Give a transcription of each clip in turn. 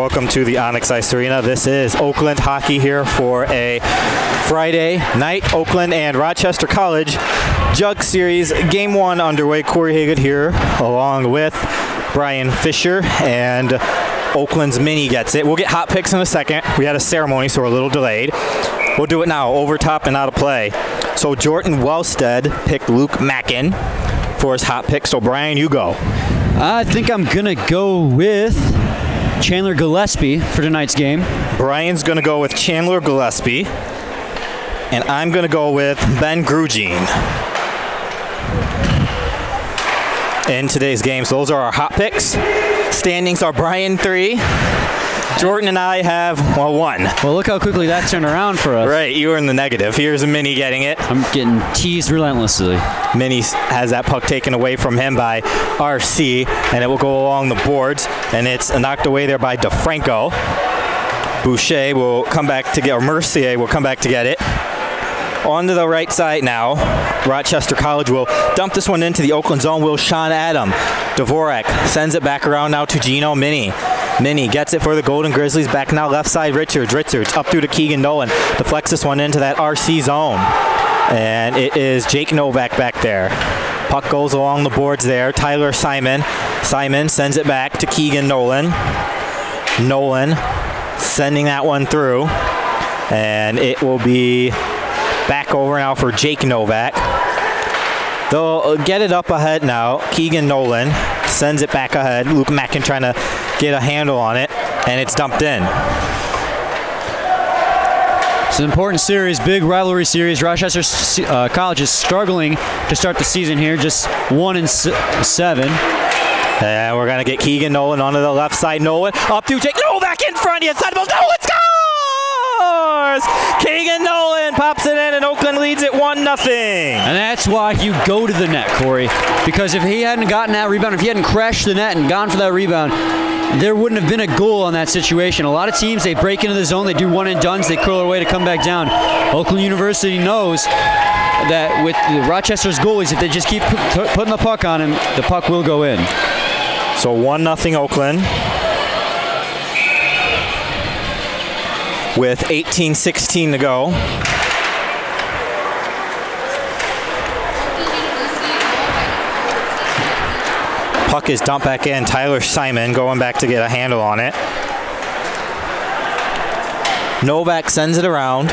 welcome to the Onyx Ice Arena. This is Oakland hockey here for a Friday night. Oakland and Rochester College Jug Series Game 1 underway. Corey Haggett here along with Brian Fisher, and Oakland's Mini gets it. We'll get hot picks in a second. We had a ceremony, so we're a little delayed. We'll do it now, over top and out of play. So Jordan Wellstead picked Luke Mackin for his hot pick. So Brian, you go. I think I'm going to go with Chandler Gillespie for tonight's game. Brian's going to go with Chandler Gillespie. And I'm going to go with Ben Grugin in today's game. So those are our hot picks. Standings are Brian 3. Jordan and I have, well, 1. Well, look how quickly that turned around for us. Right, you were in the negative. Here's a Mini getting it. I'm getting teased relentlessly. Mini has that puck taken away from him by RC, and it will go along the boards, and it's knocked away there by DeFranco. Boucher will come back to get, or Mercier will come back to get it. On to the right side now. Rochester College will dump this one into the Oakland zone. Will Sean Adam. Dvorak sends it back around now to Gino Mini. Mini gets it for the Golden Grizzlies. Back now left side, Richards up through to Keegan Nolan. Deflects this one into that RC zone. And it is Jake Novak back there. Puck goes along the boards there. Tyler Simon. Simon sends it back to Keegan Nolan. Nolan sending that one through. And it will be back over now for Jake Novak. They'll get it up ahead now. Keegan Nolan sends it back ahead. Luke Mackin trying to get a handle on it, and it's dumped in. It's an important series, big rivalry series. Rochester College is struggling to start the season here, just 1-7. And we're going to get Keegan Nolan onto the left side. Nolan up to Jake Novak in front. He inside the post. Nolan scores! Keegan Nolan pops it in, and Oakland leads it 1-0. And that's why you go to the net, Corey. Because if he hadn't gotten that rebound, if he hadn't crashed the net and gone for that rebound, there wouldn't have been a goal on that situation. A lot of teams, they break into the zone, they do one-and-dones, they curl away to come back down. Oakland University knows that with Rochester's goalies, if they just keep putting the puck on him, the puck will go in. So 1-0 Oakland, with 18:16 to go. Puck is dumped back in. Tyler Simon going back to get a handle on it. Novak sends it around.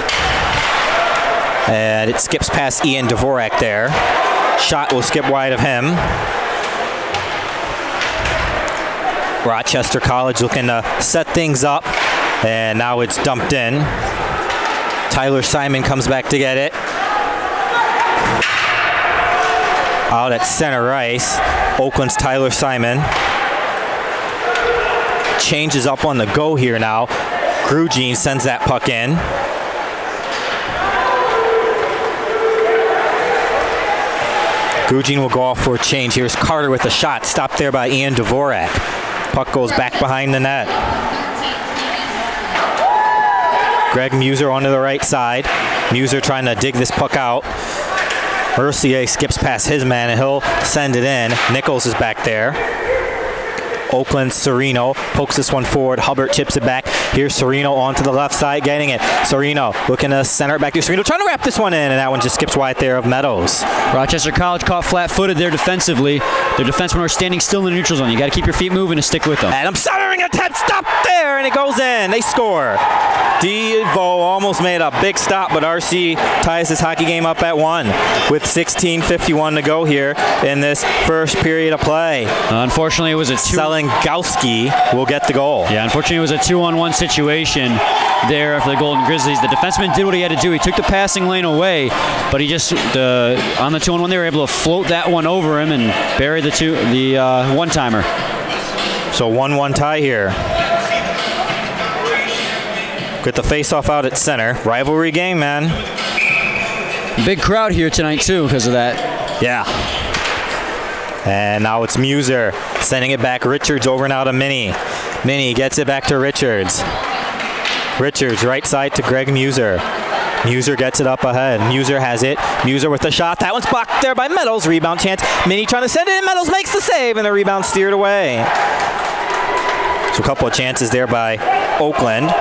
And it skips past Ian Dvorak there. Shot will skip wide of him. Rochester College looking to set things up. And now it's dumped in. Tyler Simon comes back to get it. Out at center ice, Oakland's Tyler Simon. Changes up on the go here now. Grugin sends that puck in. Grugin will go off for a change. Here's Carter with a shot. Stopped there by Ian Dvorak. Puck goes back behind the net. Greg Muser onto the right side. Muser trying to dig this puck out. Mercier skips past his man, and he'll send it in. Nichols is back there. Oakland Serino pokes this one forward. Hubbard chips it back. Here's Serino onto the left side, getting it. Serino looking to center it back to Serino, trying to wrap this one in, and that one just skips wide there of Meadows. Rochester College caught flat-footed there defensively. Their defensemen are standing still in the neutral zone. You got to keep your feet moving and stick with them. Adam centering attempt, stop there, and it goes in. They score. Devo almost made a big stop, but RC ties this hockey game up at 1 with 16:51 to go here in this first period of play. Unfortunately, it was a Selingowski will get the goal. Yeah, unfortunately, it was a 2-on-1 situation there for the Golden Grizzlies. The defenseman did what he had to do. He took the passing lane away, but he just on the 2-on-1, they were able to float that one over him and bury the one-timer. So 1-1 tie here. Get the face-off out at center. Rivalry game, man. Big crowd here tonight, too, because of that. Yeah. And now it's Muser sending it back. Richards over now to Mini. Mini gets it back to Richards. Richards right side to Greg Muser. Muser gets it up ahead. Muser has it. Muser with the shot. That one's blocked there by Meadows. Rebound chance. Mini trying to send it in. Meadows makes the save, and the rebound steered away. So a couple of chances there by Oakland.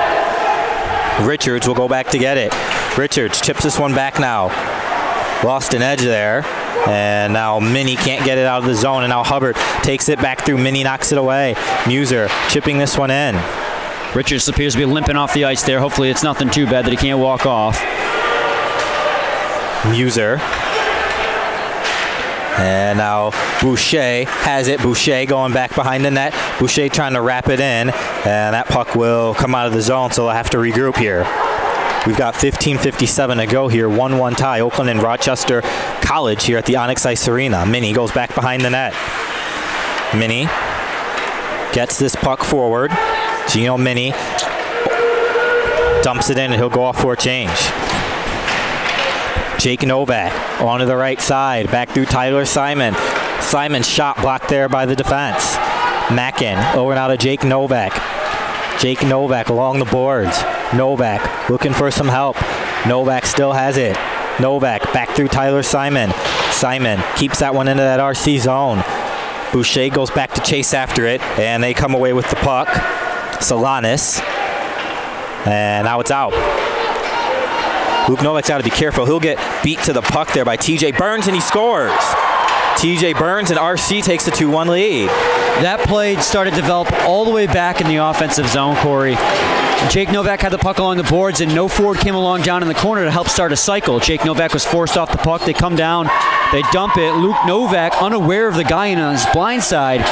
Richards will go back to get it. Richards chips this one back now. Lost an edge there. And now Minnie can't get it out of the zone. And now Hubbard takes it back through. Minnie knocks it away. Muser chipping this one in. Richards appears to be limping off the ice there. Hopefully it's nothing too bad that he can't walk off. Muser. And now Boucher has it. Boucher going back behind the net. Boucher trying to wrap it in. And that puck will come out of the zone, so they'll have to regroup here. We've got 15:57 to go here. 1-1 tie. Oakland and Rochester College here at the Onyx Ice Arena. Minnie goes back behind the net. Minnie gets this puck forward. Gino Minnie dumps it in, and he'll go off for a change. Jake Novak onto the right side. Back through Tyler Simon. Simon's shot blocked there by the defense. Mackin over now to Jake Novak. Jake Novak along the boards. Novak looking for some help. Novak still has it. Novak back through Tyler Simon. Simon keeps that one into that RC zone. Boucher goes back to chase after it, and they come away with the puck. Solanas. And now it's out. Luke Novak's got to be careful. He'll get beat to the puck there by TJ Burns, and he scores. TJ Burns, and RC takes a 2-1 lead. That play started to develop all the way back in the offensive zone, Corey. Jake Novak had the puck along the boards, and no forward came along down in the corner to help start a cycle. Jake Novak was forced off the puck. They come down, they dump it. Luke Novak, unaware of the guy on his blind side,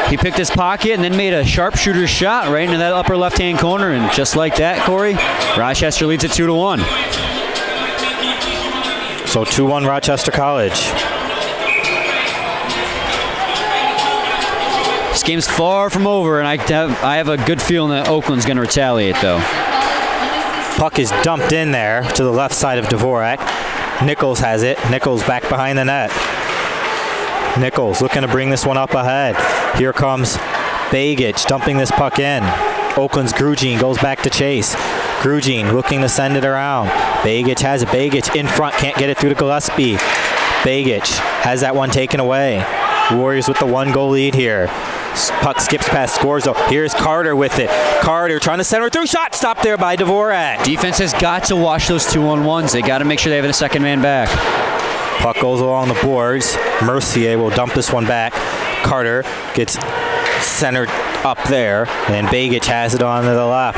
he picked his pocket and then made a sharpshooter shot right into that upper left-hand corner, and just like that, Corey, Rochester leads it 2-1. So 2-1 Rochester College. This game's far from over, and I have a good feeling that Oakland's going to retaliate, though. Puck is dumped in there to the left side of Dvorak. Nichols has it. Nichols back behind the net. Nichols looking to bring this one up ahead. Here comes Begich dumping this puck in. Oakland's Grugin goes back to chase. Grugin looking to send it around. Begich has it. Begich in front, can't get it through to Gillespie. Begich has that one taken away. Warriors with the 1-goal lead here. Puck skips past Scorzo. Here's Carter with it. Carter trying to center through. Shot stopped there by Dvorak. Defense has got to watch those 2-on-1s. They got to make sure they have a second man back. Puck goes along the boards. Mercier will dump this one back. Carter gets centered up there, and Begich has it on to the left.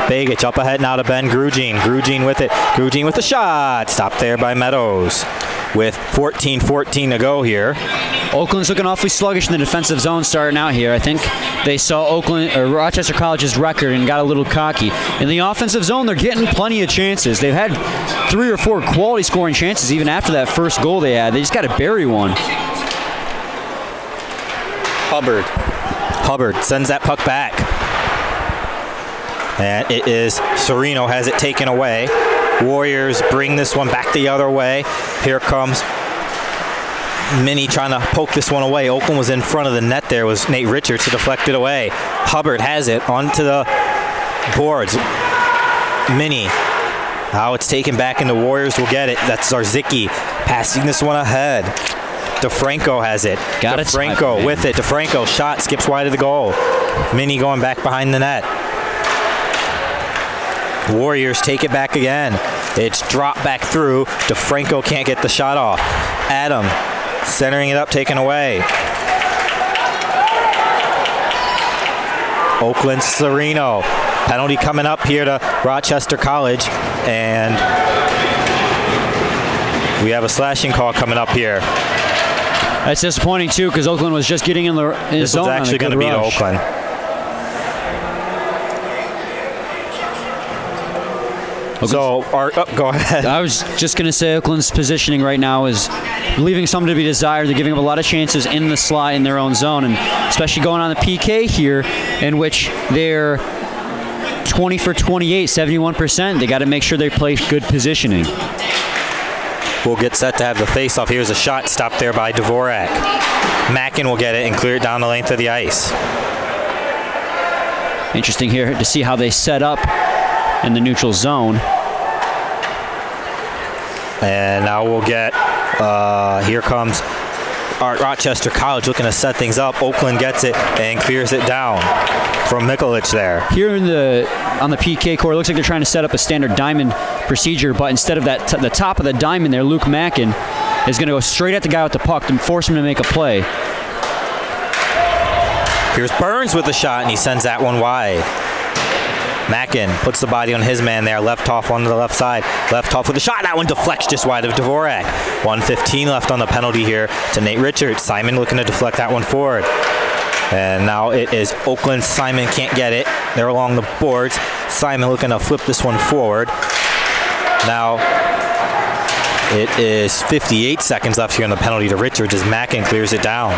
Begich up ahead now to Ben Grugin. Grugin with it. Grugin with the shot. Stopped there by Meadows. With 14:14 to go here. Oakland's looking awfully sluggish in the defensive zone starting out here. I think they saw Rochester College's record and got a little cocky. In the offensive zone, they're getting plenty of chances. They've had 3 or 4 quality scoring chances even after that first goal they had. They just got to bury one. Hubbard sends that puck back. And it is Sereno has it taken away. Warriors bring this one back the other way. Here comes Minnie trying to poke this one away. Oakland was in front of the net there. Was Nate Richards to deflect it away. Hubbard has it onto the boards. Minnie. Now it's taken back and the Warriors will get it. That's Zarzicki passing this one ahead. DeFranco has it. Got it. DeFranco with it. DeFranco shot skips wide of the goal. Minnie going back behind the net. Warriors take it back again. It's dropped back through. DeFranco can't get the shot off. Adam centering it up, taken away. Oakland Sereno. Penalty coming up here to Rochester College. And we have a slashing call coming up here. That's disappointing, too, because Oakland was just getting in the zone. This was actually going to be to Oakland. So, go ahead. I was just going to say Oakland's positioning right now is leaving something to be desired. They're giving up a lot of chances in the slot in their own zone, and especially going on the PK here, in which they're 20 for 28, 71%. They got to make sure they play good positioning. We'll get set to have the face-off. Here's a shot stopped there by Dvorak. Mackin will get it and clear it down the length of the ice. Interesting here to see how they set up in the neutral zone. And now we'll get, here comes Rochester College looking to set things up. Oakland gets it and clears it down from Mikulich there. Here on the PK court, it looks like they're trying to set up a standard diamond procedure, but instead of that, the top of the diamond there, Luke Mackin is going to go straight at the guy with the puck and force him to make a play. Here's Burns with the shot, and he sends that one wide. Mackin puts the body on his man there, left off onto the left side. Left off with a shot. That one deflects just wide of Dvorak. 1:15 left on the penalty here to Nate Richards. Simon looking to deflect that one forward. And now it is Oakland. Simon can't get it. They're along the boards. Simon looking to flip this one forward. Now it is 58 seconds left here on the penalty to Richards as Mackin clears it down.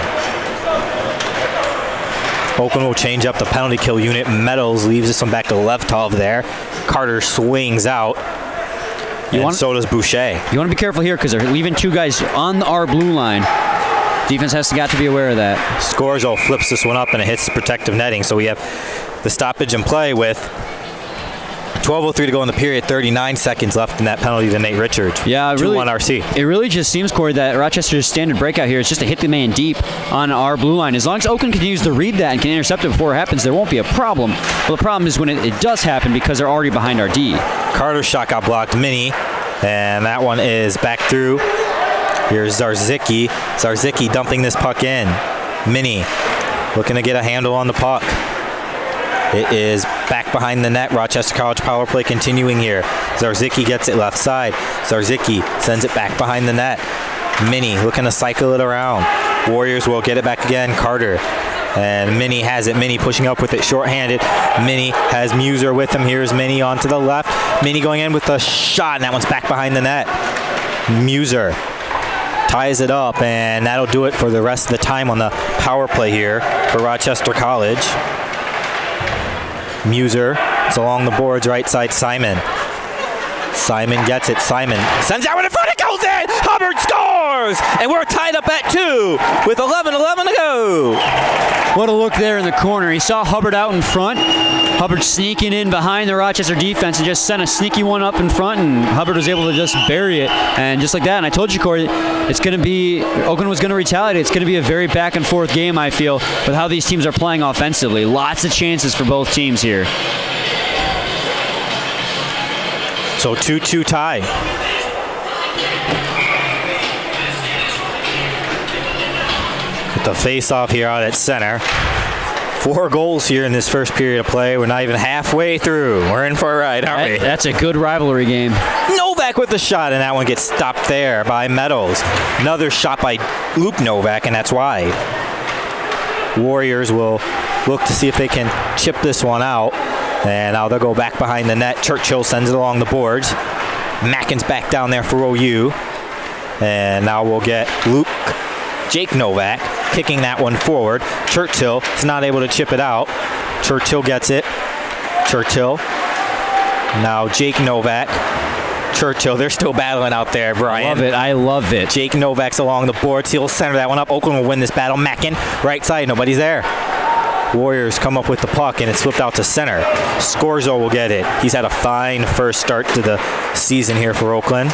Oakland will change up the penalty kill unit. Meadows leaves this one back to Levtov there. Carter swings out. And so does Boucher. You want to be careful here because they're leaving two guys on our blue line. Defense has got to be aware of that. Scorzo flips this one up and it hits protective netting. So we have the stoppage in play with 12:03 to go in the period, 39 seconds left in that penalty to Nate Richards. Yeah, really, 2-1 RC. It really just seems, Corey, that Rochester's standard breakout here is just to hit the man deep on our blue line. As long as Oakland continues to read that and can intercept it before it happens, there won't be a problem. But the problem is when it does happen because they're already behind our D. Carter's shot got blocked, Mini, and that one is back through. Here's Zarzicki. Zarzicki dumping this puck in. Mini looking to get a handle on the puck. It is back behind the net. Rochester College power play continuing here. Zarzicki gets it left side. Zarzicki sends it back behind the net. Mini looking to cycle it around. Warriors will get it back again. Carter. And Mini has it. Mini pushing up with it shorthanded. Mini has Muser with him. Here's Mini onto the left. Mini going in with a shot, and that one's back behind the net. Muser ties it up, and that'll do it for the rest of the time on the power play here for Rochester College. Muser, it's along the boards, right side, Simon. Simon gets it. Simon sends that one in front. It goes in. Hubbard scores, and we're tied up at 2 with 11:11 to go. What a look there in the corner. He saw Hubbard out in front. Hubbard sneaking in behind the Rochester defense and just sent a sneaky one up in front, and Hubbard was able to just bury it. And just like that, and I told you, Corey, it's going to be, Oakland was going to retaliate. It's going to be a very back and forth game, I feel, with how these teams are playing offensively. Lots of chances for both teams here. So 2-2 tie. With the face-off here out at center. 4 goals here in this first period of play. We're not even halfway through. We're in for a ride, aren't we? That's a good rivalry game. Novak with the shot, and that one gets stopped there by Meadows. Another shot by Luke Novak, and that's wide. Warriors will look to see if they can chip this one out. And now they'll go back behind the net. Churchill sends it along the boards. Mackin's back down there for OU. And now we'll get Jake Novak kicking that one forward. Churchill is not able to chip it out. Churchill gets it. Churchill. Now Jake Novak. Churchill, they're still battling out there, Brian. I love it. I love it. Jake Novak's along the boards. He'll center that one up. Oakland will win this battle. Mackin, right side. Nobody's there. Warriors come up with the puck, and it's flipped out to center. Scorzo will get it. He's had a fine first start to the season here for Oakland.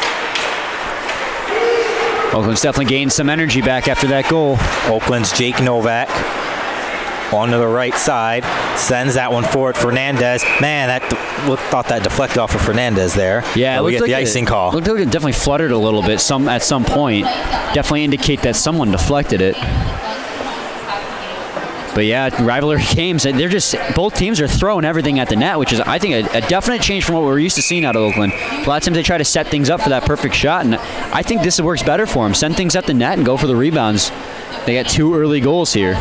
Oakland's definitely gained some energy back after that goal. Oakland's Jake Novak onto the right side. Sends that one forward. Fernandez. Man, thought that deflected off of Fernandez there. Yeah, we get the icing call. Looked like it definitely fluttered a little bit at some point. Definitely indicate that someone deflected it. But yeah, rivalry games, both teams are throwing everything at the net, which is, I think, a definite change from what we're used to seeing out of Oakland. A lot of times they try to set things up for that perfect shot, and I think this works better for them. Send things at the net and go for the rebounds. They got 2 early goals here.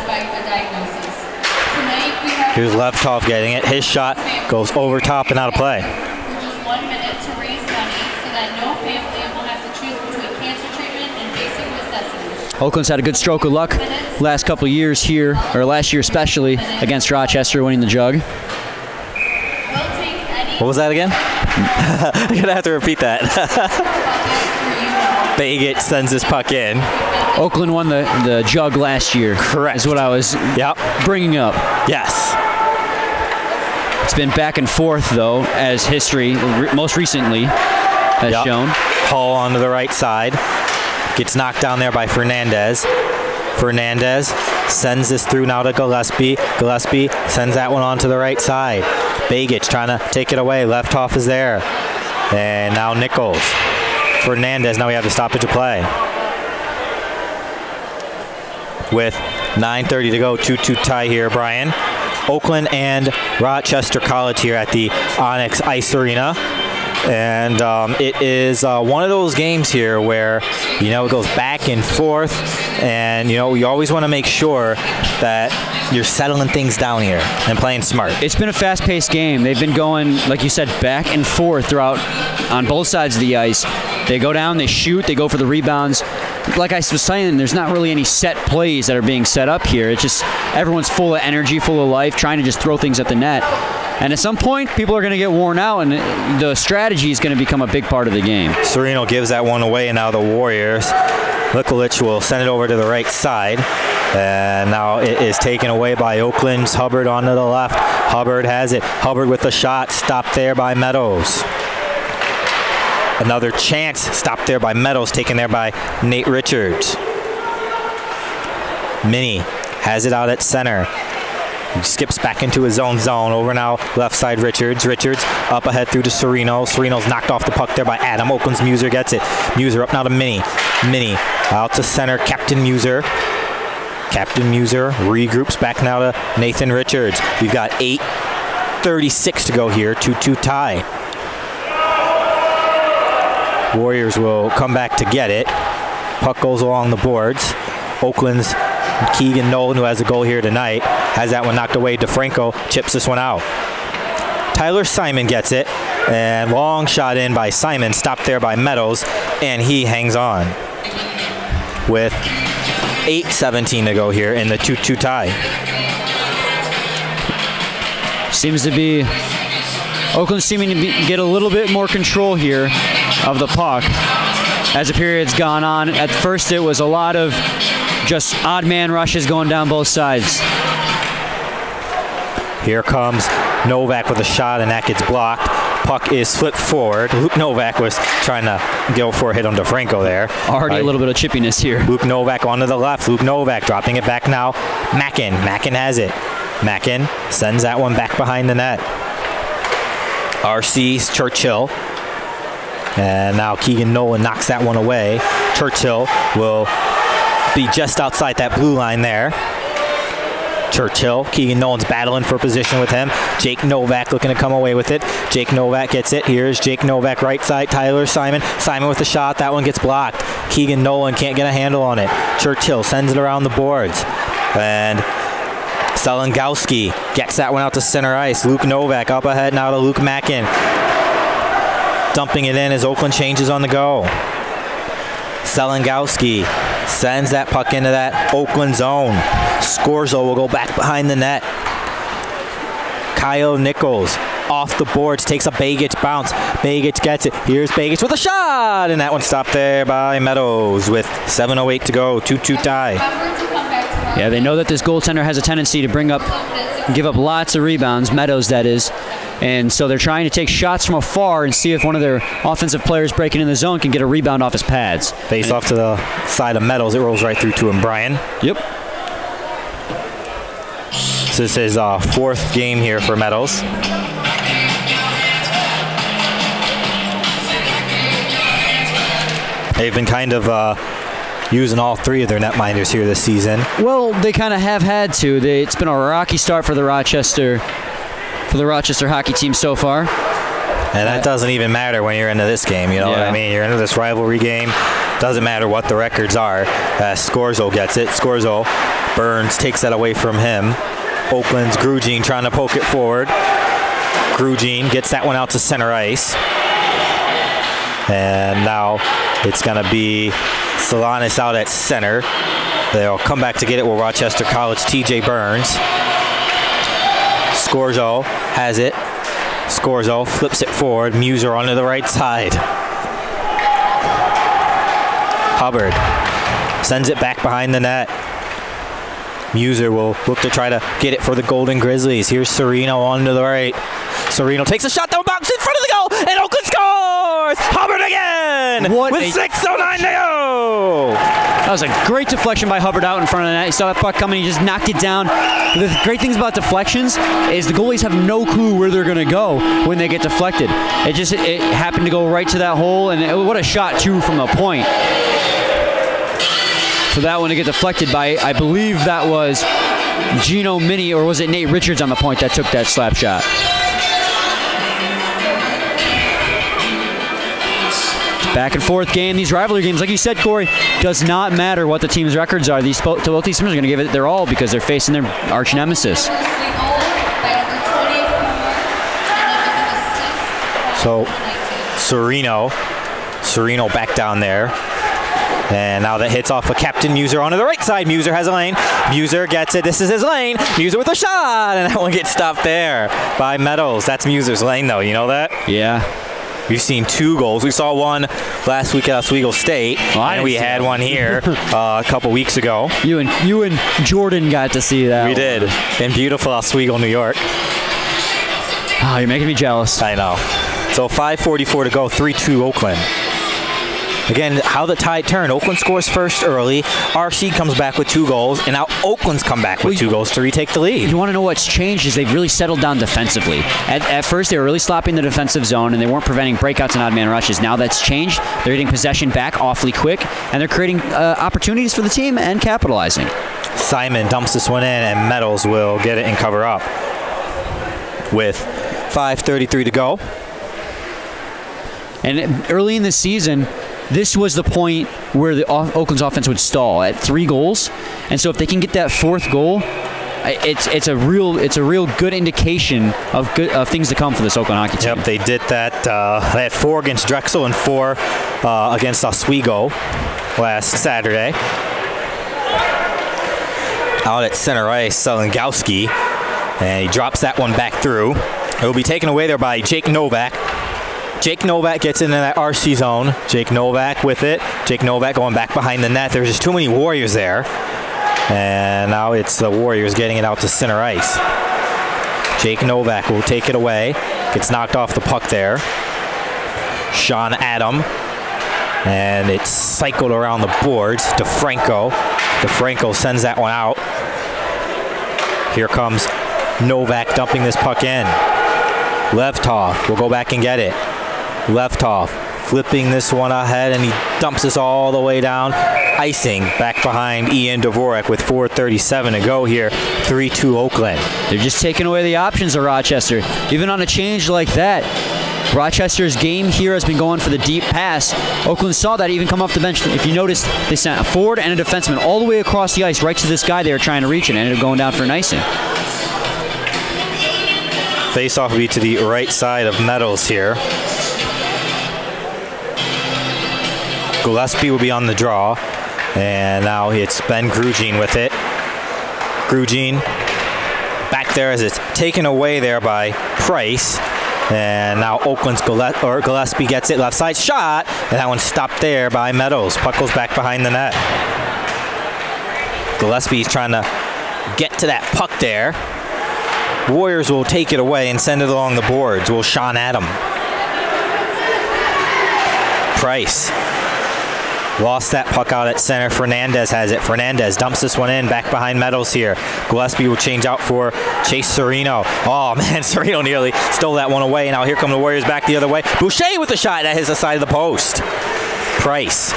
Here's Levtov getting it. His shot goes over top and out of play. Just 1 minute to raise money so that no family will have to choose between cancer treatment and basic necessities. Oakland's had a good stroke of luck last couple of years here, or last year especially, against Rochester winning the jug. What was that again? I'm going to have to repeat that. Baggett sends this puck in. Oakland won the jug last year. Correct. Is what I was bringing up. Yes. It's been back and forth, though, as history most recently has shown. Hall onto the right side. Gets knocked down there by Fernandez. Fernandez sends this through now to Gillespie. Gillespie sends that one on to the right side. Begich trying to take it away. Left off is there. And now Nichols. Fernandez, now we have the stoppage of play. With 9:30 to go, 2-2 tie here, Brian. Oakland and Rochester College here at the Onyx Ice Arena. And it is one of those games here where, you know, it goes back and forth. And, you know, you always want to make sure that you're settling things down here and playing smart. It's been a fast-paced game. They've been going, like you said, back and forth throughout on both sides of the ice. They go down, they shoot, they go for the rebounds. Like I was saying, there's not really any set plays that are being set up here. It's just everyone's full of energy, full of life, trying to just throw things at the net. And at some point, people are going to get worn out, and the strategy is going to become a big part of the game. Sereno gives that one away, and now the Warriors. Likulich will send it over to the right side. And now it is taken away by Oakland's Hubbard onto the left. Hubbard has it. Hubbard with the shot, stopped there by Meadows. Another chance, stopped there by Meadows, taken there by Nate Richards. Minnie has it out at center. He skips back into his own zone. Over now, left side Richards. Richards up ahead through to Sereno. Sereno's knocked off the puck there by Adam. Oakland's Muser gets it. Muser up now to Minnie. Minnie out to center. Captain Muser. Captain Muser regroups back now to Nathan Richards. We've got 8:36 to go here. 2-2 tie. Warriors will come back to get it. Puck goes along the boards. Oakland's Keegan Nolan, who has a goal here tonight, has that one knocked away. DeFranco chips this one out. Tyler Simon gets it, and long shot in by Simon, stopped there by Meadows, and he hangs on. With 8:17 to go here in the 2-2 tie. Seems to be Oakland seeming to get a little bit more control here of the puck as the period's gone on. At first it was a lot of just odd man rushes going down both sides. Here comes Novak with a shot, and that gets blocked. Puck is flipped forward. Luke Novak was trying to go for a hit on DeFranco there. Already a little bit of chippiness here. Luke Novak onto the left. Luke Novak dropping it back now. Mackin. Mackin has it. Mackin sends that one back behind the net. RC's Churchill. And now Keegan Nolan knocks that one away. Churchill will be just outside that blue line there. Churchill, Keegan Nolan's battling for position with him. Jake Novak looking to come away with it. Jake Novak gets it. Here's Jake Novak right side. Tyler Simon. Simon with the shot. That one gets blocked. Keegan Nolan can't get a handle on it. Churchill sends it around the boards. And Selengowski gets that one out to center ice. Luke Novak up ahead now to Luke Mackin. Dumping it in as Oakland changes on the go. Selengowski sends that puck into that Oakland zone. Scorzo will go back behind the net. Kyle Nichols off the boards, takes a Begich bounce. Begich gets it. Here's Begich with a shot, and that one stopped there by Meadows with 7:08 to go. 2-2 tie. Yeah, they know that this goaltender has a tendency to give up lots of rebounds, Meadows that is. And so they're trying to take shots from afar and see if one of their offensive players breaking in the zone can get a rebound off his pads. Face off to the side of Meadows. It rolls right through to him, Brian. Yep. So this is fourth game here for Meadows. They've been kind of using all three of their netminders here this season. Well, they kind of have had to. It's been a rocky start for the Rochester hockey team so far. And that doesn't even matter when you're into this game, you know what I mean? You're into this rivalry game. Doesn't matter what the records are. Scorzo gets it. Scorzo, Burns takes that away from him. Oakland's Grugin trying to poke it forward. Grugin gets that one out to center ice. And now it's going to be Solanas out at center. They'll come back to get it with Rochester College, TJ Burns. Scorzo has it. Scorzo flips it forward. Muser onto the right side. Hubbard sends it back behind the net. Muser will look to try to get it for the Golden Grizzlies. Here's Sereno onto the right. Sereno takes a shot down box in front of the goal, and Oakland scores! Hubbard again! With 6:09 line, no! That was a great deflection by Hubbard out in front of the net. You saw that puck coming, he just knocked it down. The great things about deflections is the goalies have no clue where they're going to go when they get deflected. It happened to go right to that hole, and what a shot, too, from the point. For that one to get deflected by, I believe that was Gino Mini, or was it Nate Richards on the point that took that slap shot? Back and forth game. These rivalry games, like you said, Corey, does not matter what the team's records are. Both these teams are going to give it their all because they're facing their arch nemesis. So Sereno back down there. And now that hits off of Captain Muser onto the right side. Muser has a lane. Muser gets it. This is his lane. Muser with a shot. And that one gets stopped there by Meadows. That's Muser's lane, though. You know that? Yeah. We've seen 2 goals. We saw one last week at Oswego State, and we had one here a couple weeks ago. You and Jordan got to see that. We did in beautiful Oswego, New York. Oh, you're making me jealous. I know. So 5:44 to go, 3-2 Oakland. Again, how the tide turned. Oakland scores first early. RC comes back with 2 goals, and now Oakland's come back with 2 goals to retake the lead. You want to know what's changed is they've really settled down defensively. At first, they were really sloppy in the defensive zone, and they weren't preventing breakouts and odd-man rushes. Now that's changed. They're getting possession back awfully quick, and they're creating opportunities for the team and capitalizing. Simon dumps this one in, and Meadows will get it and cover up with 5:33 to go. And early in the season, this was the point where the Oakland's offense would stall at 3 goals, and so if they can get that 4th goal, it's a real good indication of things to come for this Oakland hockey team. Yep, they did that. They had 4 against Drexel and 4 against Oswego last Saturday. Out at center ice, Selengowski, and he drops that one back through. It will be taken away there by Jake Novak. Jake Novak gets into that RC zone. Jake Novak with it. Jake Novak going back behind the net. There's just too many Warriors there. And now it's the Warriors getting it out to center ice. Jake Novak will take it away. Gets knocked off the puck there. Sean Adam. And it's cycled around the boards. DeFranco sends that one out. Here comes Novak dumping this puck in. Levtov will go back and get it. Levtov flipping this one ahead, and he dumps this all the way down. Icing back behind Ian Dvorak with 4:37 to go here. 3-2 Oakland. They're just taking away the options of Rochester. Even on a change like that, Rochester's game here has been going for the deep pass. Oakland saw that even come off the bench. If you notice, they sent a forward and a defenseman all the way across the ice right to this guy they were trying to reach, and ended up going down for an icing. Face-off will be to the right side of Meadows here. Gillespie will be on the draw, and now it's Ben Grugin with it. Grugin back there as it's taken away there by Price, and now Oakland's Gillespie gets it, left side shot, and that one's stopped there by Meadows. Puck goes back behind the net. Gillespie's trying to get to that puck there. Warriors will take it away and send it along the boards. Will Sean Adam. Price lost that puck out at center. Fernandez has it. Fernandez dumps this one in back behind Meadows here. Gillespie will change out for Chase Sereno. Oh, man, Sereno nearly stole that one away. Now here come the Warriors back the other way. Boucher with the shot that hits the side of the post. Price.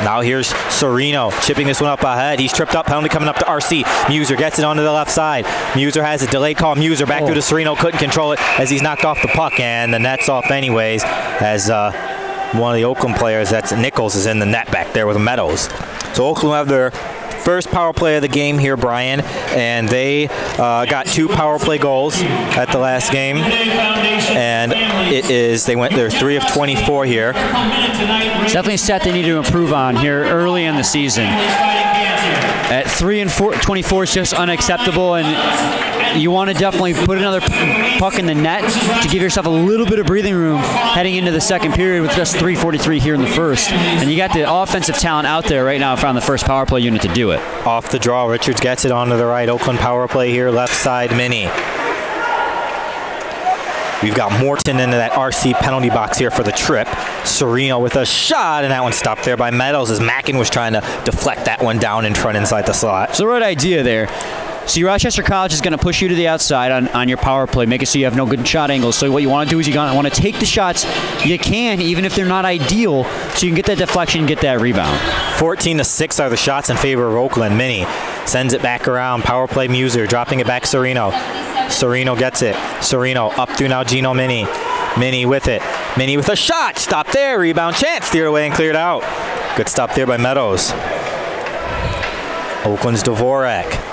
Now here's Sereno chipping this one up ahead. He's tripped up. Penalty coming up to RC. Muser gets it onto the left side. Muser has a delayed call. Muser back through to Sereno. Couldn't control it as he's knocked off the puck, and the net's off anyways as one of the Oakland players, that's Nichols, is in the net back there with Meadows. So Oakland will have their first power play of the game here, Brian, and they got 2 power play goals at the last game, and they're 3 of 24 here. It's definitely a stat they need to improve on here early in the season. At 3 and 24 is just unacceptable, and you want to definitely put another puck in the net to give yourself a little bit of breathing room heading into the second period with just 3:43 here in the first. And you got the offensive talent out there right now from the first power play unit to do it. Off the draw, Richards gets it onto the right. Oakland power play here, left side, Mini. We've got Morton into that RC penalty box here for the trip. Serino with a shot, and that one stopped there by Meadows as Mackin was trying to deflect that one down in front inside the slot. It's the right idea there. See, Rochester College is going to push you to the outside on your power play, make it so you have no good shot angles. So what you want to do is you want to take the shots you can, even if they're not ideal, so you can get that deflection and get that rebound. 14-6 are the shots in favor of Oakland. Minnie sends it back around. Power play Muser, dropping it back Serino. Serino gets it. Serino up through now Gino Minnie. Minnie with it. Minnie with a shot. Stop there. Rebound chance. Steered away and cleared out. Good stop there by Meadows. Oakland's Dvorak.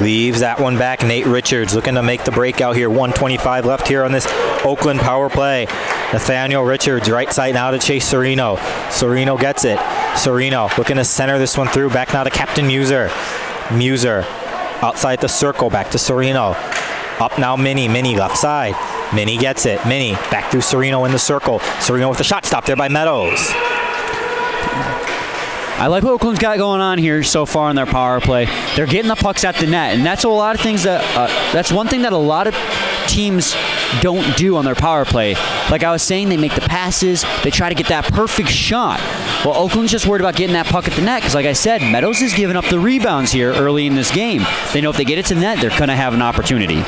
Leaves that one back. Nate Richards looking to make the breakout here. 1:25 left here on this Oakland power play. Nathaniel Richards right side now to chase Serino. Serino gets it. Serino looking to center this one through. Back now to Captain Muser. Muser outside the circle. Back to Serino. Up now Minnie. Minnie left side. Minnie gets it. Minnie back through Serino in the circle. Serino with a shot stop there by Meadows. I like what Oakland's got going on here so far in their power play. They're getting the pucks at the net, and that's a lot of things that's one thing that a lot of teams don't do on their power play. Like I was saying, they make the passes, they try to get that perfect shot. Well, Oakland's just worried about getting that puck at the net because, like I said, Meadows is giving up the rebounds here early in this game. They know if they get it to the net, they're going to have an opportunity.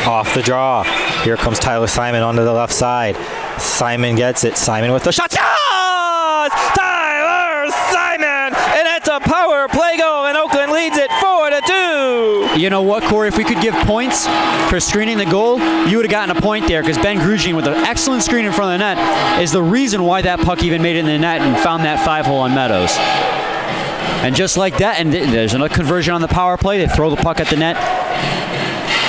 Off the draw. Here comes Tyler Simon onto the left side. Simon gets it. Simon with the shot. Yes! Tyler Simon! And it's a power play goal, and Oakland leads it 4-2. You know what, Corey? If we could give points for screening the goal, you would have gotten a point there because Ben Grugin with an excellent screen in front of the net is the reason why that puck even made it in the net and found that 5-hole on Meadows. And just like that, and there's another conversion on the power play. They throw the puck at the net.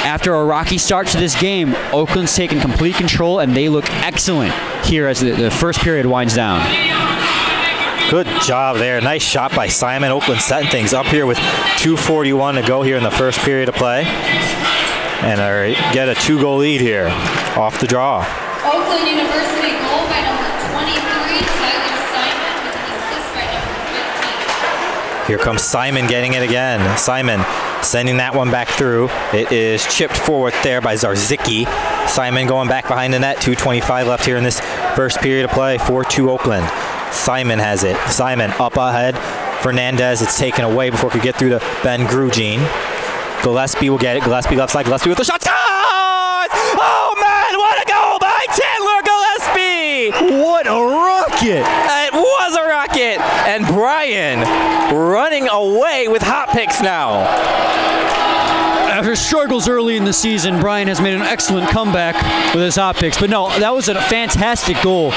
After a rocky start to this game, Oakland's taken complete control, and they look excellent here as the first period winds down. Good job there. Nice shot by Simon. Oakland setting things up here with 2:41 to go here in the first period of play. And get a 2-goal lead here off the draw. Oakland University goal by number 23, Tyler Simon, with an assist by number 15. Here comes Simon getting it again. Simon sending that one back through. It is chipped forward there by Zarzicki. Simon going back behind the net. 2:25 left here in this first period of play. 4-2 Oakland. Simon has it. Simon up ahead. Fernandez, it's taken away before it could get through to Ben Grugin. Gillespie will get it. Gillespie left side. Gillespie with the shot. Scores! Oh man, what a goal by Chandler Gillespie! What a rocket! It was a rocket! And Brian running away with hot picks now. After struggles early in the season, Brian has made an excellent comeback with his hot picks. But no, that was a fantastic goal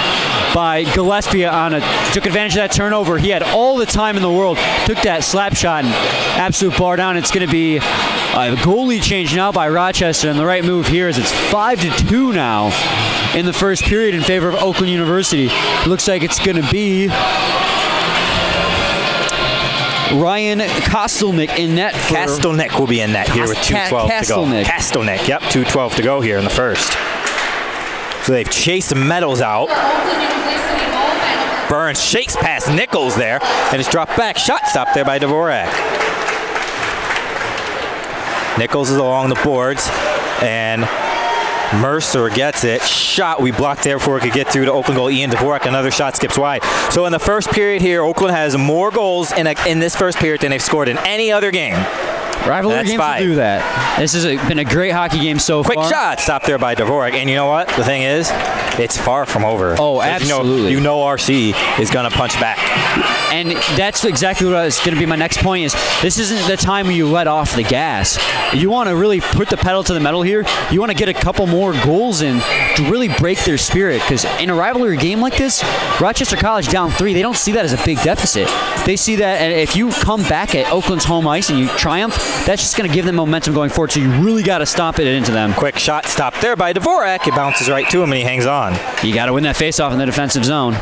by Gillespie. Took advantage of that turnover. He had all the time in the world. Took that slap shot and absolute bar down. It's going to be a goalie change now by Rochester. And the right move here is it's 5-2 now in the first period in favor of Oakland University. It looks like it's going to be Ryan Kostelnik in net. Kostelnik will be in net here with 2:12 to go. Kostelnik, yep, 2:12 to go here in the first. So they've chased Meadows out. Burns shakes past Nichols there, and it's dropped back. Shot stop there by Dvorak. Nichols is along the boards, and Mercer gets it. Shot we blocked there before it could get through to Oakland goal. Ian Dvorak, another shot skips wide. So in the first period here, Oakland has more goals in this first period than they've scored in any other game. Rivalry games will do that. This has been a great hockey game so far. Quick shot, stop there by Dvorak. And you know what? The thing is, it's far from over. Oh, absolutely. You know RC is going to punch back. And that's exactly what was going to be my next point is this isn't the time when you let off the gas. You want to really put the pedal to the metal here. You want to get a couple more goals in to really break their spirit because in a rivalry game like this, Rochester College down 3, they don't see that as a big deficit. They see that and if you come back at Oakland's home ice and you triumph, that's just going to give them momentum going forward, so you really got to stomp it into them. Quick shot stopped there by Dvorak. It bounces right to him and he hangs on. You got to win that faceoff in the defensive zone.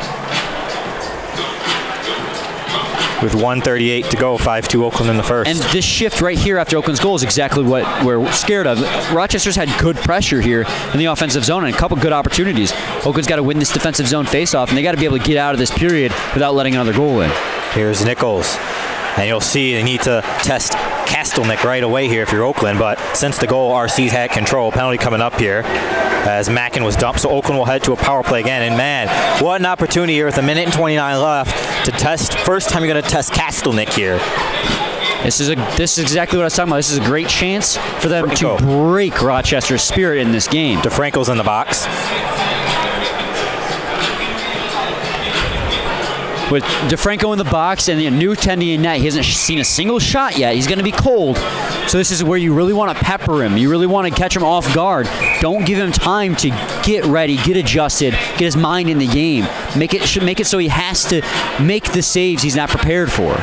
With 1:38 to go, 5-2 Oakland in the first. And this shift right here after Oakland's goal is exactly what we're scared of. Rochester's had good pressure here in the offensive zone and a couple good opportunities. Oakland's got to win this defensive zone faceoff, and they got to be able to get out of this period without letting another goal in. Here's Nichols. And you'll see they need to test Kostelnik right away here if you're Oakland, but since the goal, RC's had control. Penalty coming up here. as Mackin was dumped. So Oakland will head to a power play again. And man, what an opportunity here with 1:29 left to test. First time you're going to test Kastelnik here. This is exactly what I was talking about. This is a great chance for them to break Rochester's spirit in this game. DeFranco's in the box. With DeFranco in the box and new Tendi in net, he hasn't seen a single shot yet. He's going to be cold. So this is where you really want to pepper him. You really want to catch him off guard. Don't give him time to get ready, get adjusted, get his mind in the game. Make it so he has to make the saves he's not prepared for.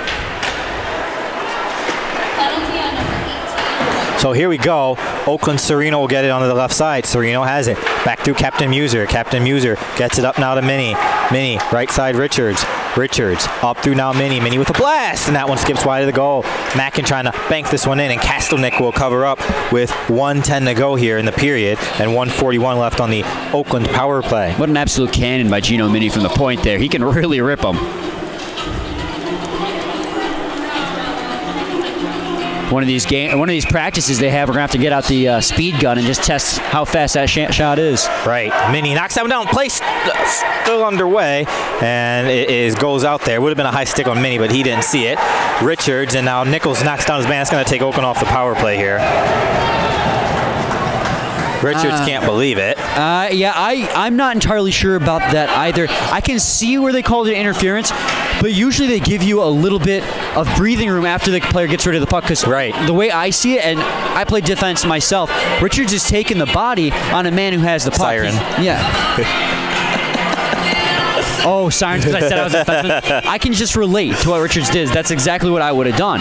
So here we go. Oakland Sereno will get it onto the left side. Sereno has it. Back through Captain Muser. Captain Muser gets it up now to Mini. Mini, right side Richards. Richards up through now Mini. Mini with a blast, and that one skips wide of the goal. Mackin trying to bank this one in, and Kastelnik will cover up with 1:10 to go here in the period and 1:41 left on the Oakland power play. What an absolute cannon by Gino Mini from the point there. He can really rip them. One of these practices they have, we're going to have to get out the speed gun and just test how fast that shot is. Right. Mini knocks that one down. Play still underway, and it goes out there. Would have been a high stick on Mini, but he didn't see it. Richards, and now Nichols knocks down his man. That's going to take Oakland off the power play here. Richards can't believe it. Yeah, I'm not entirely sure about that either. I can see where they called it interference, but usually they give you a little bit of breathing room after the player gets rid of the puck, because the way I see it, and I play defense myself, Richards is taking the body on a man who has the puck. Siren. Yeah. Oh, sirens, because I said I was a defenseman. I can just relate to what Richards did. That's exactly what I would have done.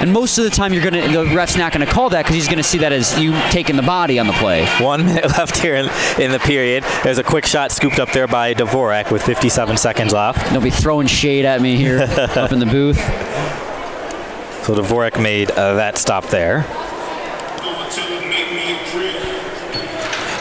And most of the time, the ref's not going to call that because he's going to see that as you taking the body on the play. 1 minute left here in the period. There's a quick shot scooped up there by Dvorak with 57 seconds left. They'll be throwing shade at me here up in the booth. So Dvorak made that stop there.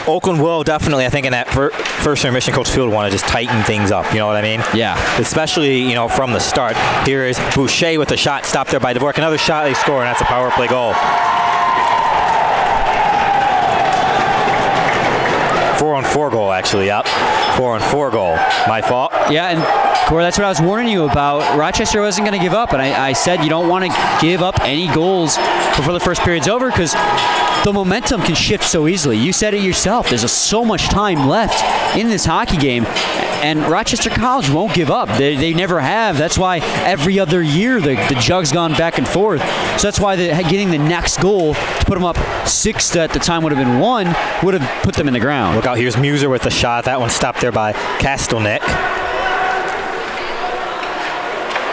Oakland will definitely, I think, in that first intermission, Coach Field want to just tighten things up. You know what I mean? Yeah. Especially, from the start. Here is Boucher with a shot stopped there by Dvorak. Another shot, they score, and that's a power play goal. 4-on-4 goal, actually. Yep. 4-on-4 goal. My fault. Yeah, and Corey, that's what I was warning you about. Rochester wasn't going to give up, and I said you don't want to give up any goals before the first period's over, because the momentum can shift so easily. You said it yourself. There's so much time left in this hockey game, and Rochester College won't give up. They never have. That's why every other year the jug's gone back and forth. So that's why getting the next goal to put them up 6 at the time would have been 1 would have put them in the ground. Look out, here's Muser with a shot. That one stopped there by Kastelnik.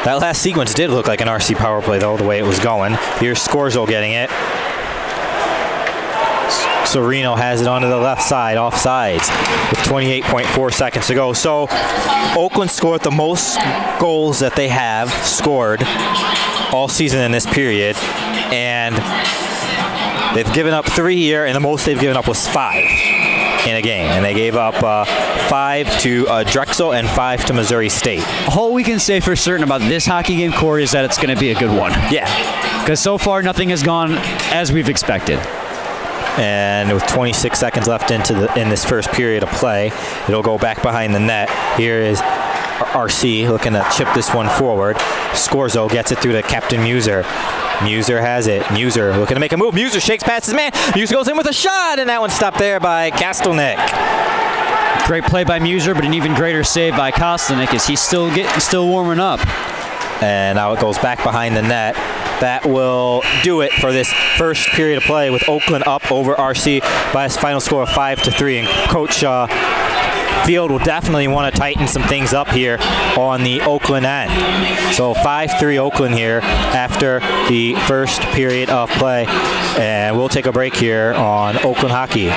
That last sequence did look like an RC power play, though, the way it was going. Here's Scorzo getting it. Sereno has it onto the left side, offsides, with 28.4 seconds to go. So Oakland scored the most goals that they have scored all season in this period, and they've given up 3 here, and the most they've given up was 5 in a game, and they gave up 5 to Drexel and 5 to Missouri State. All we can say for certain about this hockey game, Corey, is that it's going to be a good one. Yeah. Because so far nothing has gone as we've expected. And with 26 seconds left in this first period of play, it'll go back behind the net. Here is RC looking to chip this one forward. Scorzo gets it through to Captain Muser. Muser has it. Muser looking to make a move. Muser shakes past his man. Muser goes in with a shot, and that one stopped there by Kastelnik. Great play by Muser, but an even greater save by Kastelnik as he's still warming up. And now it goes back behind the net. That will do it for this first period of play, with Oakland up over RC by a final score of 5-3. And Coach Field will definitely want to tighten some things up here on the Oakland end. So 5-3 Oakland here after the first period of play. And we'll take a break here on Oakland Hockey.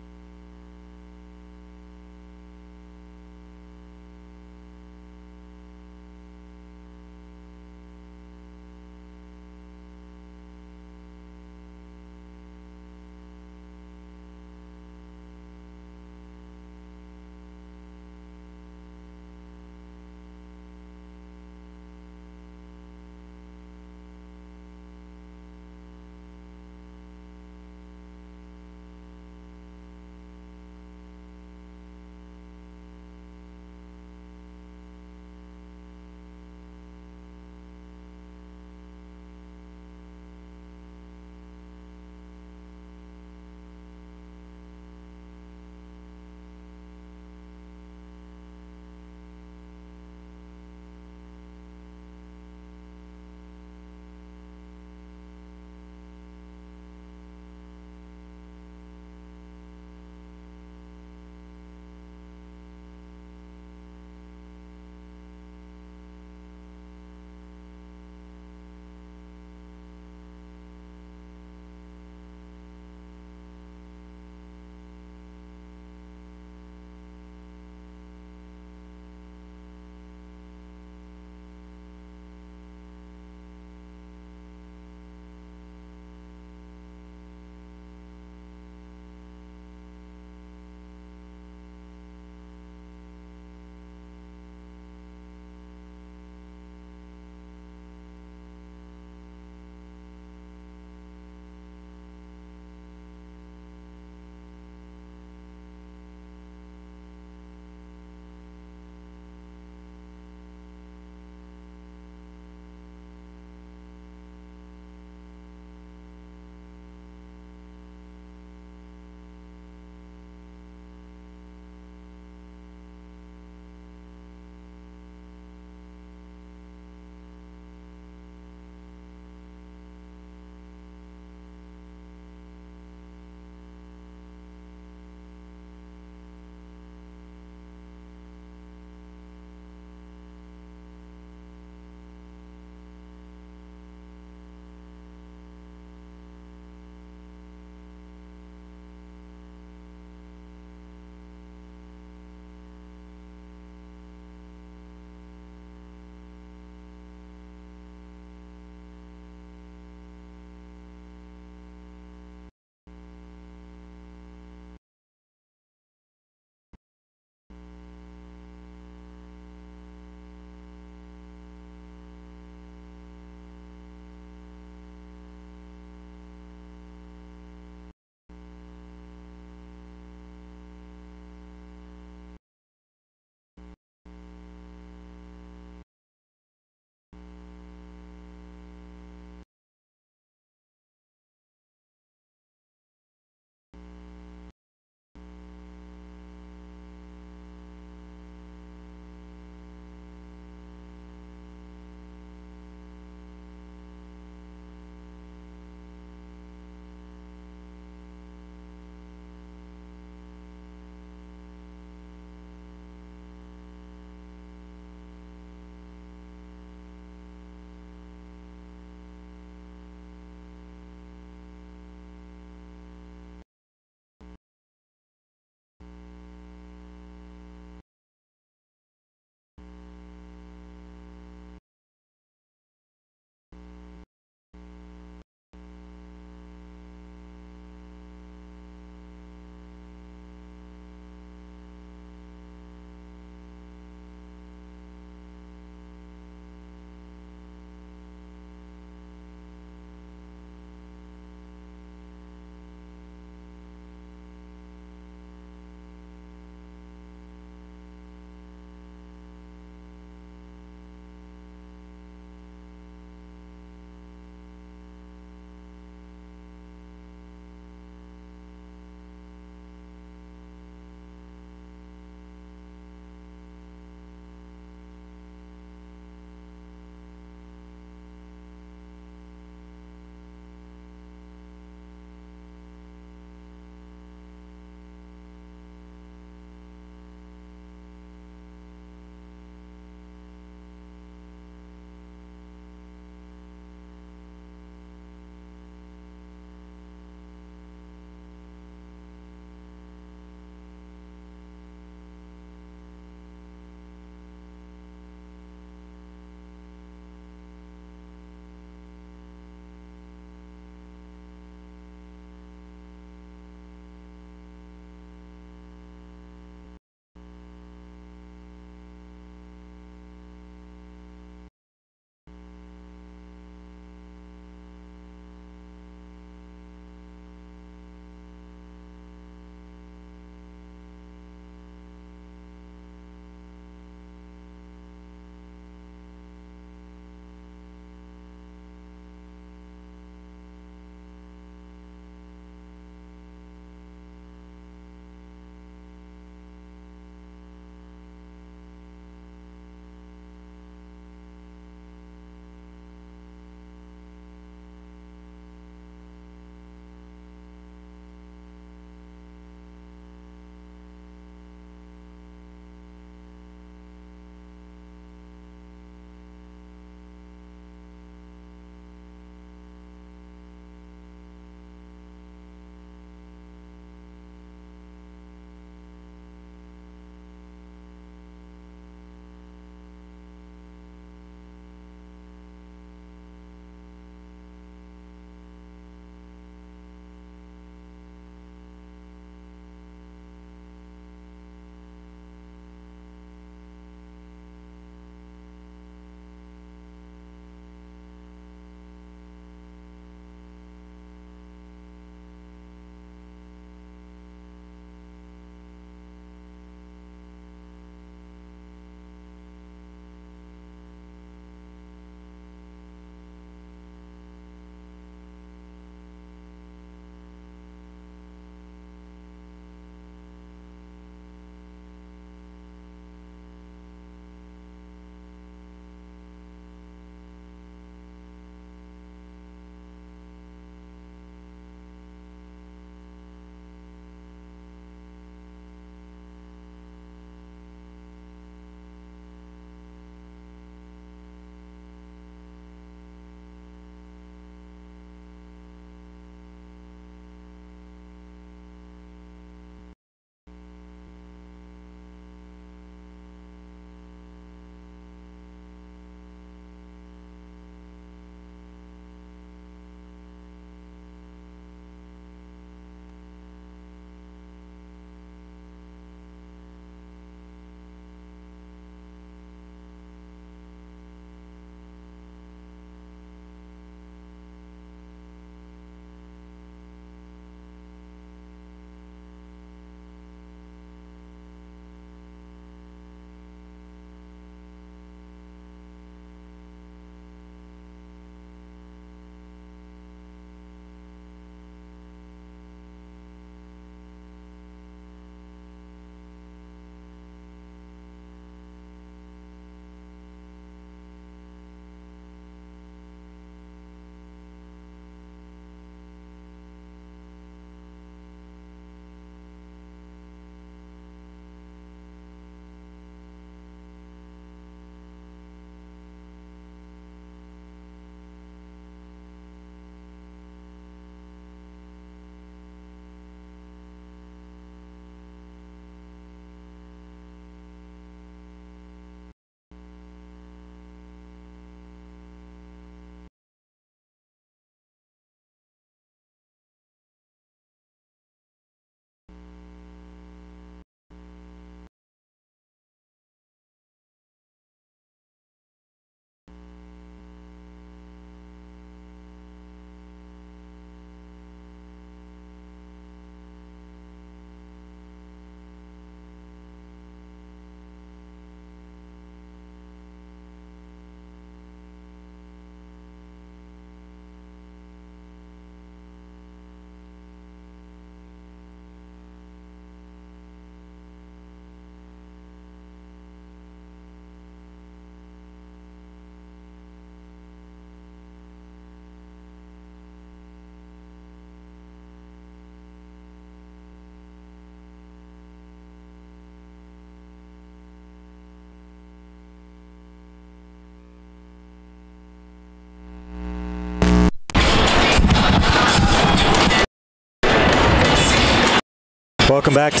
Welcome back to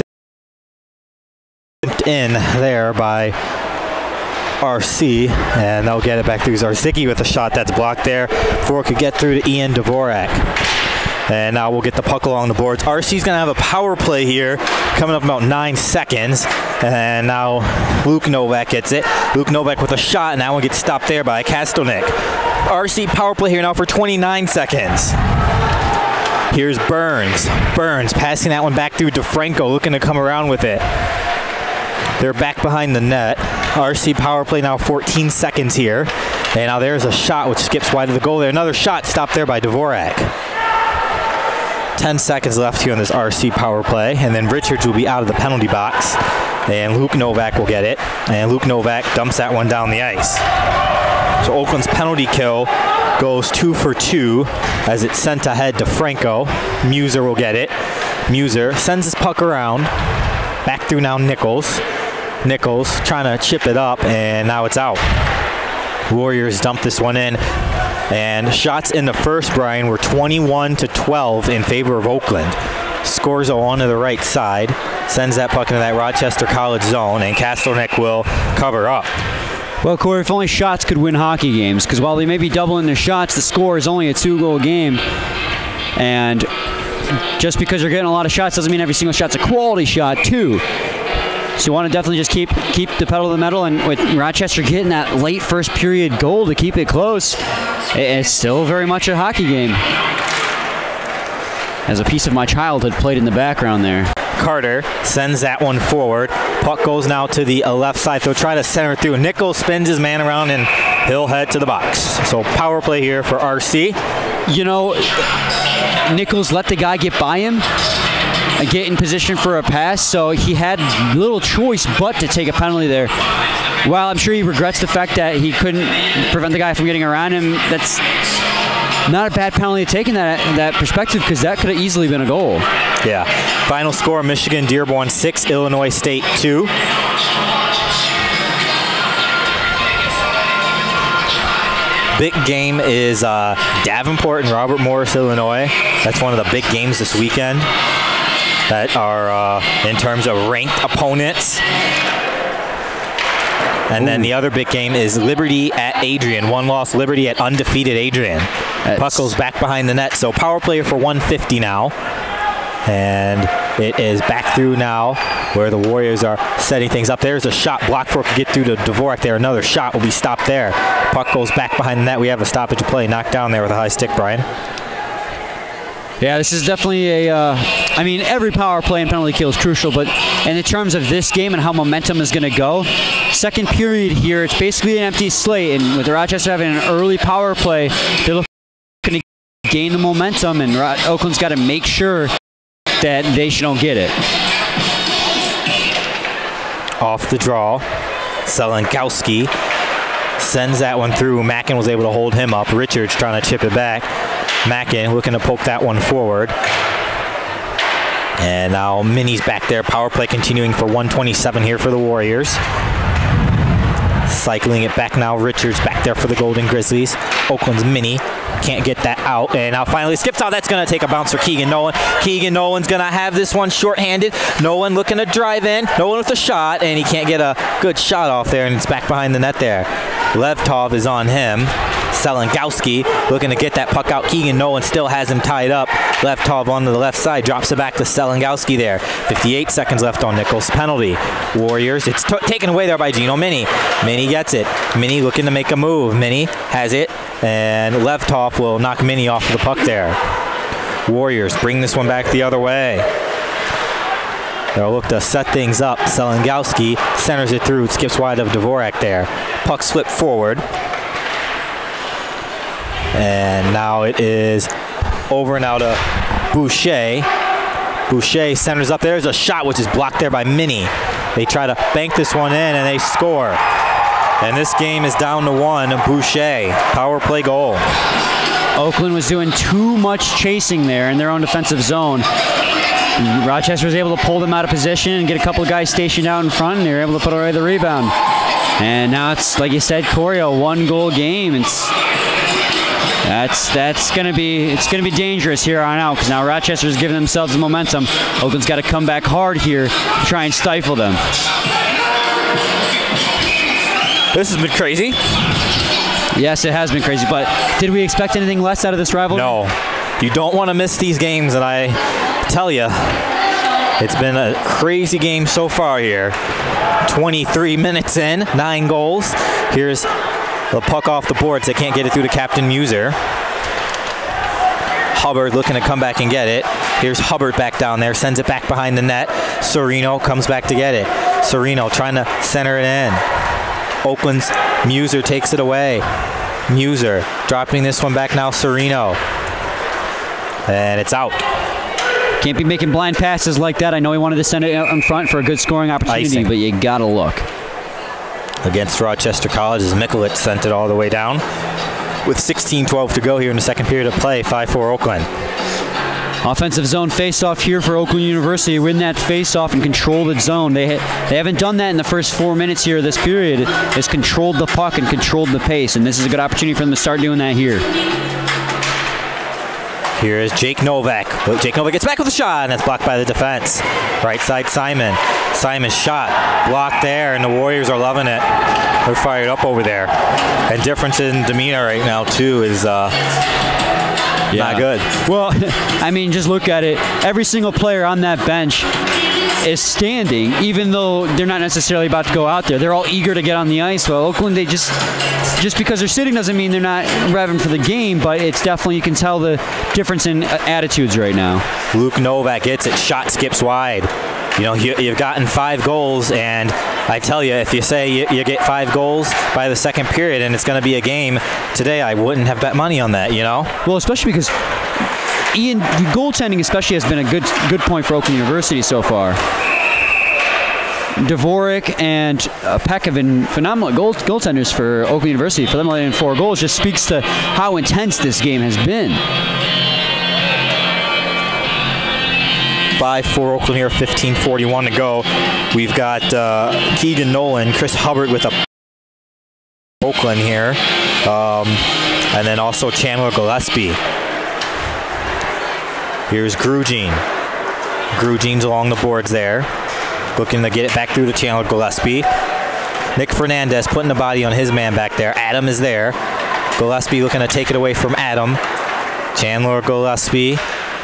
in there by RC, and they'll get it back through Zarzicki with a shot that's blocked there before it could get through to Ian Dvorak. And now we'll get the puck along the boards. RC's going to have a power play here coming up in about 9 seconds. And now Luke Novak gets it. Luke Novak with a shot, and that one gets stopped there by Kastelnik. RC power play here now for 29 seconds. Here's Burns. Burns passing that one back through DeFranco, looking to come around with it. They're back behind the net. RC power play now 14 seconds here. And now there's a shot which skips wide of the goal there. Another shot stopped there by Dvorak. 10 seconds left here on this RC power play. And then Richards will be out of the penalty box. And Luke Novak will get it. And Luke Novak dumps that one down the ice. So Oakland's penalty kill goes 2 for 2 as it's sent ahead to Franco. Muser will get it. Muser sends his puck around. Back through now Nichols. Nichols trying to chip it up, and now it's out. Warriors dump this one in. And shots in the first, Brian, were 21-12 in favor of Oakland. Scores on to the right side. Sends that puck into that Rochester College zone, and Kastelnik will cover up. Well, Corey, if only shots could win hockey games, because while they may be doubling their shots, the score is only a 2-goal game. And just because you're getting a lot of shots doesn't mean every single shot's a quality shot, too. So you want to definitely just keep the pedal to the metal, and with Rochester getting that late first period goal to keep it close, it's still very much a hockey game. As a piece of my childhood played in the background there. Carter sends that one forward. Puck goes now to the left side. They'll try to center through. Nichols spins his man around, and he'll head to the box. So power play here for RC. You know, Nichols let the guy get by him and get in position for a pass, so he had little choice but to take a penalty there. While I'm sure he regrets the fact that he couldn't prevent the guy from getting around him, that's not a bad penalty to take in that perspective, because that could have easily been a goal. Yeah. Final score, Michigan Dearborn 6, Illinois State 2. Big game is Davenport and Robert Morris, Illinois. That's one of the big games this weekend that are in terms of ranked opponents. And then the other big game is Liberty at Adrian. One loss, Liberty at undefeated Adrian. Puck goes back behind the net. So power play for 150 now. And it is back through now where the Warriors are setting things up. There's a shot blocked for it to get through to Dvorak there. Another shot will be stopped there. Puck goes back behind the net. We have a stoppage of play knocked down there with a high stick, Brian. Yeah, this is definitely I mean, every power play and penalty kill is crucial, but in terms of this game and how momentum is going to go, second period here, it's basically an empty slate, and with Rochester having an early power play, they're looking to gain the momentum, and Oakland's got to make sure that they don't get it. Off the draw, Selenkowski sends that one through. Mackin was able to hold him up. Richards trying to chip it back. Mackin looking to poke that one forward. And now Minnie's back there. Power play continuing for 127 here for the Warriors. Cycling it back now. Richards back there for the Golden Grizzlies. Oakland's Minnie can't get that out. And now finally skips out. That's going to take a bounce for Keegan Nolan. Keegan Nolan's going to have this one shorthanded. Nolan looking to drive in. Nolan with a shot, and he can't get a good shot off there, and it's back behind the net there. Levtov is on him. Selenkowski looking to get that puck out. Keegan Nolan still has him tied up. Levtov on the left side, drops it back to Selenkowski there. 58 seconds left on Nichols' penalty. Warriors, it's taken away there by Gino Mini. Mini gets it. Mini looking to make a move. Mini has it, and Levtov will knock Mini off of the puck there. Warriors bring this one back the other way. They'll look to set things up. Selenkowski centers it through, skips wide of Dvorak there. Puck slipped forward. And now it is over now to Boucher. Boucher centers up. There's a shot which is blocked there by Mini. They try to bank this one in, and they score. And this game is down to 1. Boucher, power play goal. Oakland was doing too much chasing there in their own defensive zone. Rochester was able to pull them out of position and get a couple of guys stationed out in front, and they were able to put away the rebound. And now it's, like you said, Corey, a 1-goal game. That's gonna be dangerous here on out because now Rochester's giving themselves the momentum. Oakland's got to come back hard here to try and stifle them. This has been crazy. Yes, it has been crazy, but did we expect anything less out of this rivalry? No. You don't want to miss these games, and I tell you, it's been a crazy game so far here. 23 minutes in, 9 goals. Here's the puck off the boards. They can't get it through to Captain Muser. Hubbard looking to come back and get it. Here's Hubbard back down there, sends it back behind the net. Serino comes back to get it. Serino trying to center it in. Oakland's Muser takes it away. Muser dropping this one back now, Serino. And it's out. Can't be making blind passes like that. I know he wanted to send it out in front for a good scoring opportunity, Icing. but you gotta look. Against Rochester College as Mikulich sent it all the way down. With 16:12 to go here in the second period of play, 5-4 Oakland. Offensive zone face-off here for Oakland University. Win that face-off and control the zone. They haven't done that in the first 4 minutes here of this period. It's controlled the puck and controlled the pace, and this is a good opportunity for them to start doing that here. Here is Jake Novak. Jake Novak gets back with a shot, and it's blocked by the defense. Right side, Simon. Simon's shot blocked there, and the Warriors are loving it. They're fired up over there. And difference in demeanor right now, too, is not good. Well, I mean, just look at it. Every single player on that bench is standing, even though they're not necessarily about to go out there. They're all eager to get on the ice. Well, Oakland, they just because they're sitting doesn't mean they're not revving for the game, but it's definitely, you can tell the difference in attitudes right now. Luke Novak gets it. Shot skips wide. You know, you've gotten 5 goals, and I tell you, if you say you get 5 goals by the second period and it's going to be a game today, I wouldn't have bet money on that, you know? Well, especially because Ian, goaltending especially has been a good point for Oakland University so far. Dvorak and Peck have been phenomenal goaltenders for Oakland University. For them letting in 4 goals just speaks to how intense this game has been. 5-4 Oakland here, 15:41 to go. We've got Keegan Nolan, Chris Hubbard with a Oakland here, and then also Chandler Gillespie. Here's Grugin. Grugin's along the boards there, looking to get it back through to Chandler Gillespie. Nick Fernandez putting the body on his man back there. Adam is there. Gillespie looking to take it away from Adam. Chandler Gillespie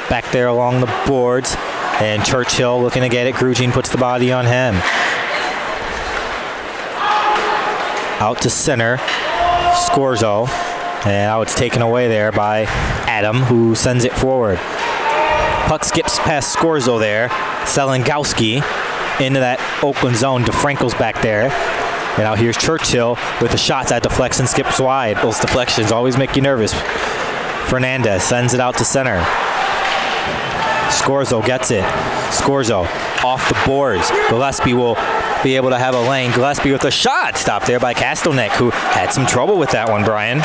back there along the boards. And Churchill looking to get it. Grugin puts the body on him. Out to center. Scorzo. And now it's taken away there by Adam, who sends it forward. Puck skips past Scorzo there. Selengowski into that Oakland zone. DeFranco's back there. And now here's Churchill with the shots that deflects and skips wide. Those deflections always make you nervous. Fernandez sends it out to center. Scorzo gets it. Scorzo off the boards. Gillespie will be able to have a lane. Gillespie with a shot. Stopped there by Kastelnik, who had some trouble with that one, Brian.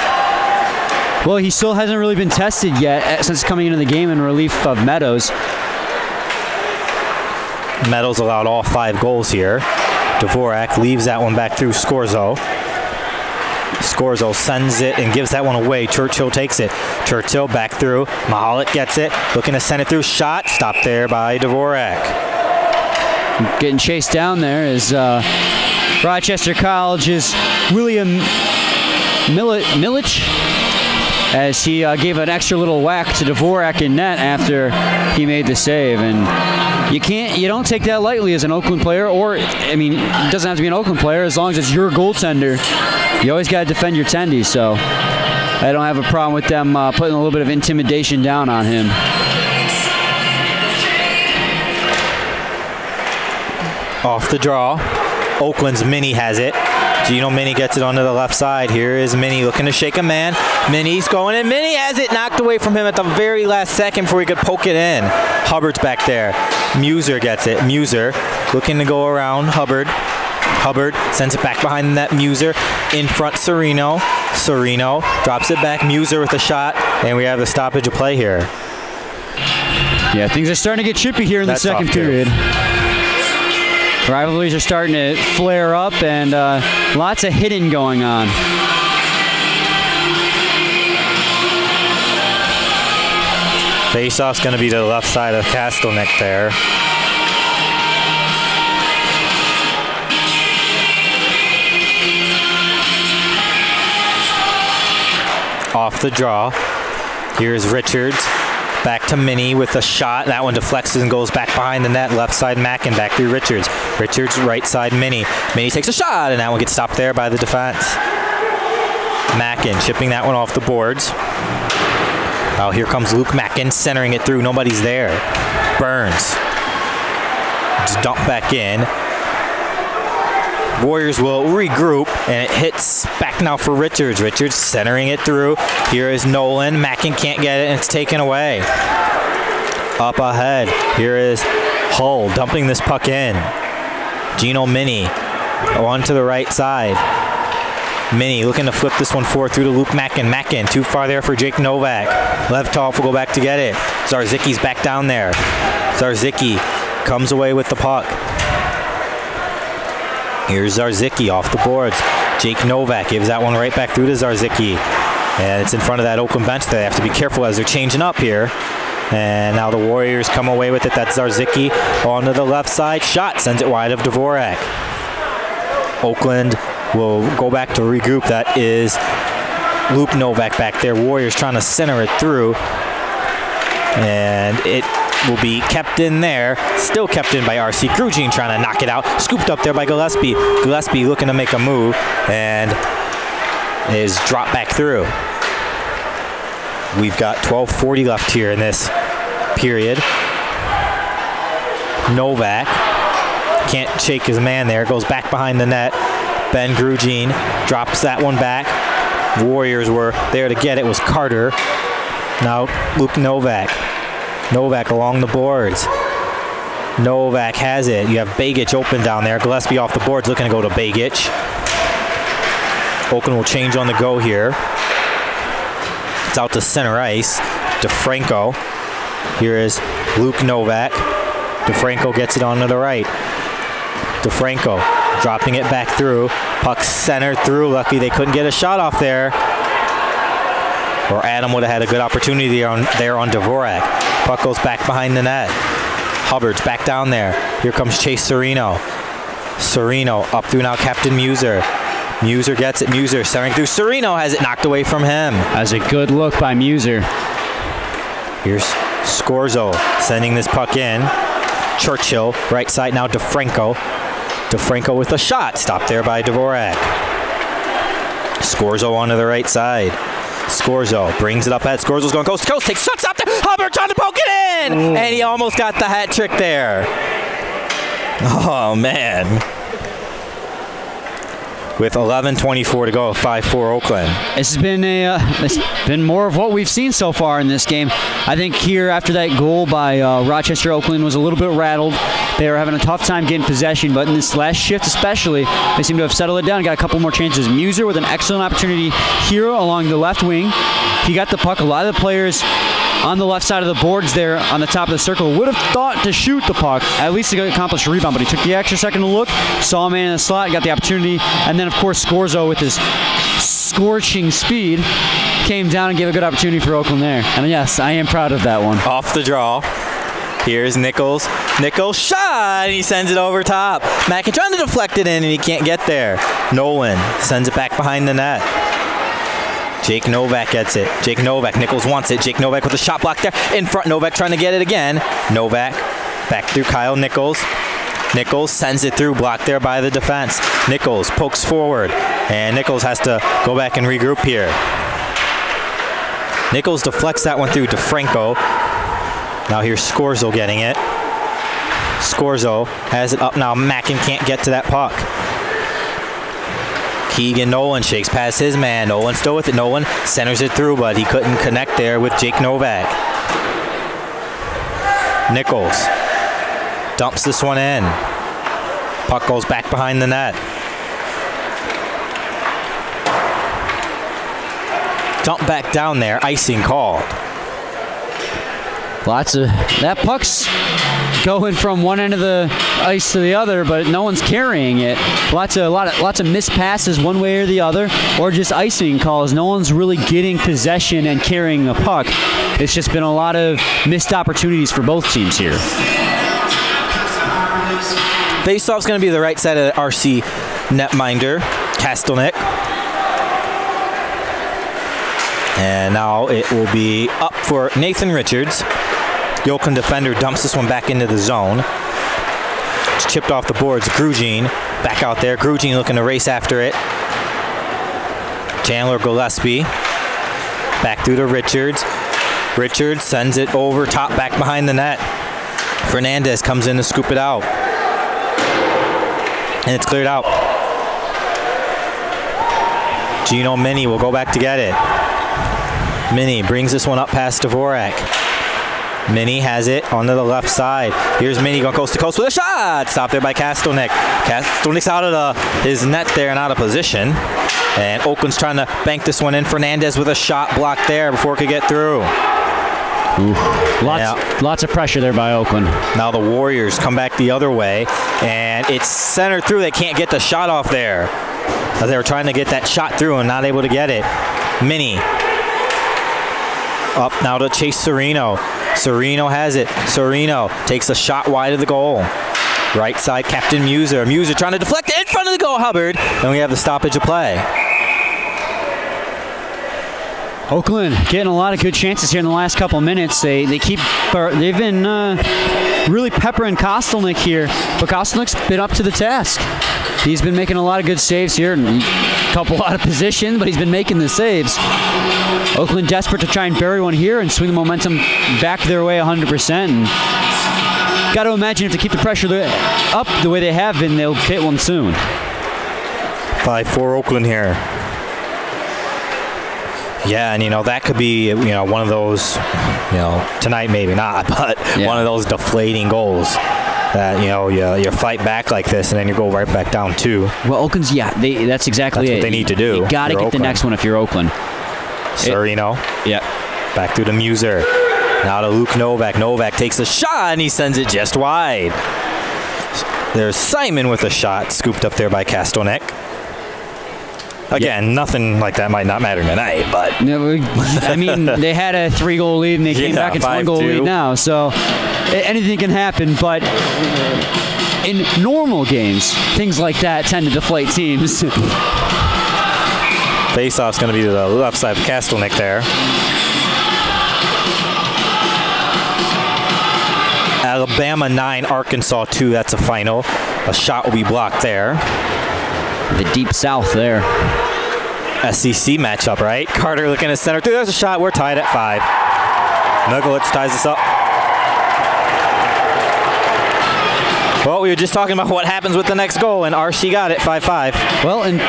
Well, he still hasn't really been tested yet since coming into the game in relief of Meadows. Meadows allowed all 5 goals here. Dvorak leaves that one back through Scorzo. Scorzo sends it and gives that one away. Churchill takes it. Churchill back through. Mahalik gets it. Looking to send it through. Shot. Stopped there by Dvorak. Getting chased down there is Rochester College's William Milich, as he gave an extra little whack to Dvorak in net after he made the save. And you don't take that lightly as an Oakland player, or, I mean, it doesn't have to be an Oakland player. As long as it's your goaltender, you always got to defend your tendies. So I don't have a problem with them putting a little bit of intimidation down on him. Off the draw. Oakland's Minnie has it. Gino Minnie gets it onto the left side. Here is Minnie looking to shake a man. Minnie's going in. Minnie has it knocked away from him at the very last second before he could poke it in. Hubbard's back there. Muser gets it. Muser looking to go around Hubbard. Hubbard sends it back behind the net. Muser in front. Serino. Serino drops it back. Muser with a shot. And we have the stoppage of play here. Yeah, things are starting to get chippy here in the second period. Rivalries are starting to flare up, and lots of hitting going on. Face-off's going to be to the left side of Kastelnik there. Off the draw. Here's Richards. Back to Minnie with a shot. That one deflects and goes back behind the net. Left side Mackin, back through Richards. Richards right side Minnie. Minnie takes a shot, and that one gets stopped there by the defense. Mackin chipping that one off the boards. Oh, here comes Luke Mackin centering it through. Nobody's there. Burns. Just dump back in. Warriors will regroup, and it hits back now for Richards. Richards centering it through. Here is Nolan. Mackin can't get it, and it's taken away. Up ahead. Here is Hull dumping this puck in. Gino Minnie on to the right side. Minnie looking to flip this one forward through to Luke Mackin. Mackin too far there for Jake Novak. Levtov will go back to get it. Zarzicki's back down there. Zarzicki comes away with the puck. Here's Zarzicki off the boards. Jake Novak gives that one right back through to Zarzicki. And it's in front of that Oakland bench. They have to be careful as they're changing up here. And now the Warriors come away with it. That's Zarzicki onto the left side. Shot sends it wide of Dvorak. Oakland will go back to regroup. That is Luke Novak back there. Warriors trying to center it through. And it will be kept in there. Still kept in by RC. Grugin trying to knock it out. Scooped up there by Gillespie. Gillespie looking to make a move and is dropped back through. We've got 12:40 left here in this period. Novak can't shake his man there. Goes back behind the net. Ben Grugin drops that one back. Warriors were there to get it. It was Carter. Now Luke Novak. Novak along the boards. Novak has it. You have Begich open down there. Gillespie off the boards looking to go to Begich. Oakland will change on the go here. It's out to center ice. DeFranco. Here is Luke Novak. DeFranco gets it onto the right. DeFranco dropping it back through. Puck centered through. Lucky they couldn't get a shot off there. Or Adam would have had a good opportunity there on Dvorak. Puck goes back behind the net. Hubbard's back down there. Here comes Chase Serino. Serino up through now Captain Muser. Muser gets it. Muser centering through. Serino has it knocked away from him. That's a good look by Muser. Here's Scorzo sending this puck in. Churchill, right side now DeFranco. DeFranco with a shot. Stopped there by Dvorak. Scorzo onto the right side. Scorzo brings it up at Scorzo's going coast to coast. Takes shots up there. Hubbard trying to poke it in. Ooh. And he almost got the hat trick there. Oh, man. With 11:24 to go, 5-4 Oakland. It's been more of what we've seen so far in this game. I think here after that goal by Rochester, Oakland was a little bit rattled. They were having a tough time getting possession, but in this last shift especially, they seem to have settled it down and got a couple more chances. Muser with an excellent opportunity here along the left wing. He got the puck. A lot of the players on the left side of the boards there on the top of the circle would have thought to shoot the puck, at least to accomplish a rebound, but he took the extra second to look, saw a man in the slot, got the opportunity, and then of course Scorzo with his scorching speed came down and gave a good opportunity for Oakland there. And yes, I am proud of that one. Off the draw. Here's Nichols. Nichols shot, and he sends it over top. Mackin trying to deflect it in, and he can't get there. Nolan sends it back behind the net. Jake Novak gets it. Jake Novak, Nichols wants it. Jake Novak with a shot block there. In front, Novak trying to get it again. Novak back through Kyle Nichols. Nichols sends it through, blocked there by the defense. Nichols pokes forward, and Nichols has to go back and regroup here. Nichols deflects that one through DeFranco. Now here's Scorzo getting it. Scorzo has it up now. Mackin can't get to that puck. Keegan Nolan shakes past his man. Nolan still with it. Nolan centers it through, but he couldn't connect there with Jake Novak. Nichols dumps this one in. Puck goes back behind the net. Dump back down there. Icing called. Lots of that puck's going from one end of the ice to the other, but no one's carrying it. Lots of missed passes one way or the other, or just icing calls. No one's really getting possession and carrying the puck. It's just been a lot of missed opportunities for both teams here. Faceoff's going to be the right side of the RC netminder, Kastelnik. And now it will be up for Nathan Richards. The Oakland defender dumps this one back into the zone. It's chipped off the boards. Grugin back out there. Grugin looking to race after it. Chandler Gillespie back through to Richards. Richards sends it over top, back behind the net. Fernandez comes in to scoop it out. And it's cleared out. Gino Mini will go back to get it. Mini brings this one up past Dvorak. Mini has it onto the left side. Here's Mini going coast to coast with a shot. Stopped there by Kastelnik. Kastelnik's out of his net there and out of position. And Oakland's trying to bank this one in. Fernandez with a shot blocked there before it could get through. Lots of pressure there by Oakland. Now the Warriors come back the other way, and it's centered through. They can't get the shot off there, as they were trying to get that shot through and not able to get it. Mini up now to Chase Serino. Serino has it. Serino takes a shot wide of the goal. Right side, Captain Muser. Muser trying to deflect it in front of the goal, Hubbard. Then we have the stoppage of play. Oakland getting a lot of good chances here in the last couple of minutes. They've been really peppering Kastelnik here, but Kastelnik's been up to the task. He's been making a lot of good saves here, and a couple out of position, but he's been making the saves. Oakland desperate to try and bury one here and swing the momentum back their way 100%. And got to imagine if they keep the pressure up the way they have been, they'll hit one soon. 5-4 Oakland here. Yeah, and that could be one of those, tonight maybe not, but one of those deflating goals that you fight back like this and then you go right back down too. Well, Oakland's that's exactly what they need to do. You got to get the next one if you're Oakland. Serino. Yeah. Back through to Muser. Now to Luke Novak. Novak takes a shot and he sends it just wide. There's Simon with a shot scooped up there by Kastelnik. Again, nothing like that might not matter tonight, but... I mean, they had a 3-goal lead, and they came back into 1-goal lead now, so anything can happen, but in normal games, things like that tend to deflate teams. Face-off's going to be to the left side of Kastelnik there. Alabama 9, Arkansas 2, that's a final. A shot will be blocked there. The deep south there. SEC matchup, right? Carter looking to center through. There's a shot. We're tied at 5. Nuglitz ties us up. Well, we were just talking about what happens with the next goal, and RC got it, 5-5. Well, and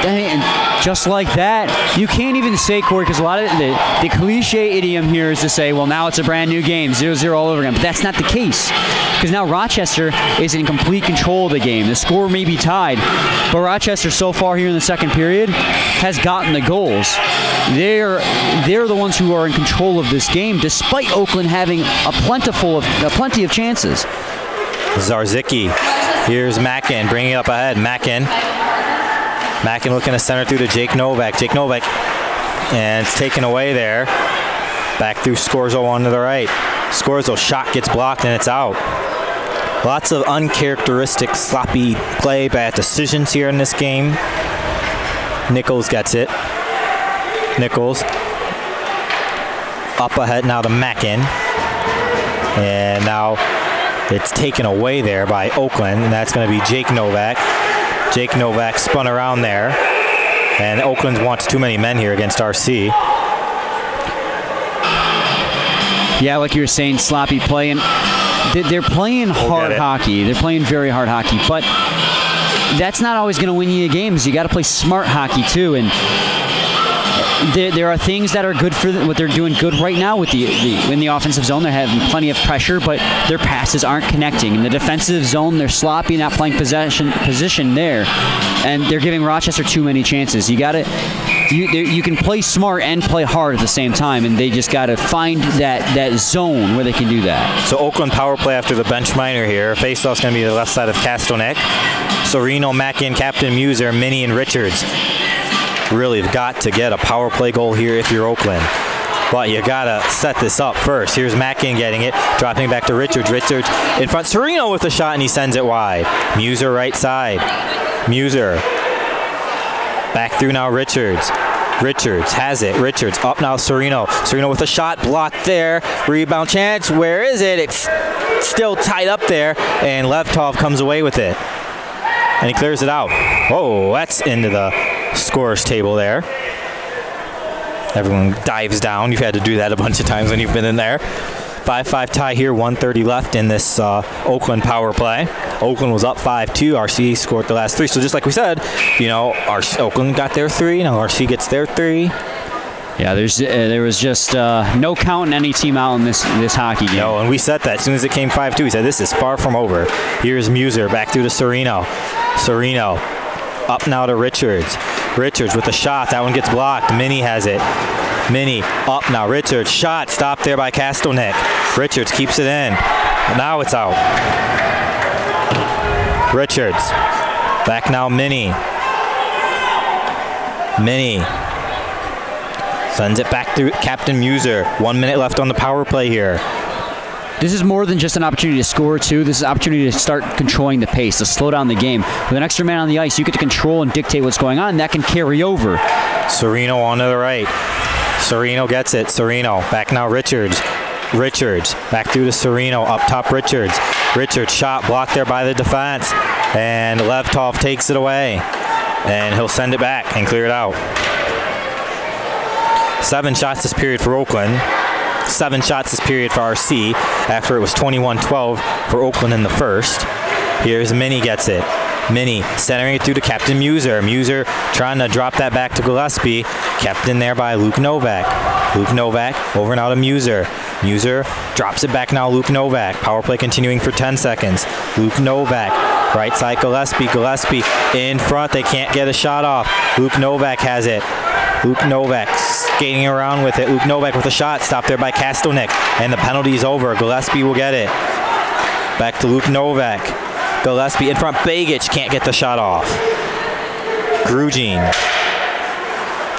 just like that, you can't even say, Corey, because a lot of the cliche idiom here is to say, well, now it's a brand new game, 0-0 all over again. But that's not the case, because now Rochester is in complete control of the game. The score may be tied, but Rochester so far here in the second period has gotten the goals. They're the ones who are in control of this game, despite Oakland having plenty of chances. Zarzicki. Here's Mackin bringing it up ahead. Mackin looking to center through to Jake Novak. Jake Novak. And it's taken away there. Back through Scorzo on to the right. Scorzo shot gets blocked and it's out. Lots of uncharacteristic sloppy play, bad decisions here in this game. Nichols gets it. Nichols. Up ahead now to Mackin. And now it's taken away there by Oakland, and that's going to be Jake Novak. Jake Novak spun around there, and Oakland wants too many men here against RC. Yeah, like you were saying, sloppy play, and they're playing hard hockey. They're playing very hard hockey, but that's not always going to win you games. You got to play smart hockey too, and there are things that are good for what they're doing good right now with in the offensive zone. They're having plenty of pressure, but their passes aren't connecting. In the defensive zone, they're sloppy, not playing position there, and they're giving Rochester too many chances. You can play smart and play hard at the same time, and they just got to find that zone where they can do that. So Oakland power play after the bench minor here. Faceoff's going to be the left side of Castellnick. Serino, Mackey, and Captain Muser, Minnie, and Richards. Really have got to get a power play goal here if you're Oakland. But you got to set this up first. Here's Mackin getting it, dropping back to Richards. Richards in front. Serino with the shot, and he sends it wide. Muser right side. Muser. Back through now Richards. Richards has it. Richards up now Serino. Serino with a shot, blocked there. Rebound chance. Where is it? It's still tied up there, and Levtov comes away with it. And he clears it out. Whoa, that's into the scorer's table there. Everyone dives down. You've had to do that a bunch of times when you've been in there. 5-5 tie here, 1:30 left in this Oakland power play. Oakland was up 5-2. RC scored the last 3. So just like we said, Oakland got their 3. Now RC gets their 3. Yeah, there was just no counting any team out in this hockey game. No, and we said that as soon as it came 5-2. We said this is far from over. Here's Muser back through to Serino. Serino up now to Richards. Richards with a shot. That one gets blocked. Minnie has it. Minnie up now. Richards shot stopped there by Castellnick. Richards keeps it in. Now it's out. Richards back now. Minnie. Minnie sends it back through Captain Muser. 1 minute left on the power play here. This is more than just an opportunity to score, too. This is an opportunity to start controlling the pace, to slow down the game. With an extra man on the ice, you get to control and dictate what's going on, and that can carry over. Serino on to the right. Serino gets it. Serino back now. Richards. Richards back through to Serino. Up top Richards. Richards shot blocked there by the defense. And Levtov takes it away. And he'll send it back and clear it out. 7 shots this period for Oakland. 7 shots this period for RC after it was 21-12 for Oakland in the first. Here's Minnie gets it. Minnie centering it through to Captain Muser. Muser trying to drop that back to Gillespie. Kept in there by Luke Novak. Luke Novak over now to Muser. Muser drops it back now. Luke Novak. Power play continuing for 10 seconds. Luke Novak. Right side Gillespie. Gillespie in front. They can't get a shot off. Luke Novak has it. Luke Novak skating around with it. Luke Novak with a shot. Stopped there by Castellnick. And the penalty's over. Gillespie will get it. Back to Luke Novak. Gillespie in front. Begich can't get the shot off. Grugin.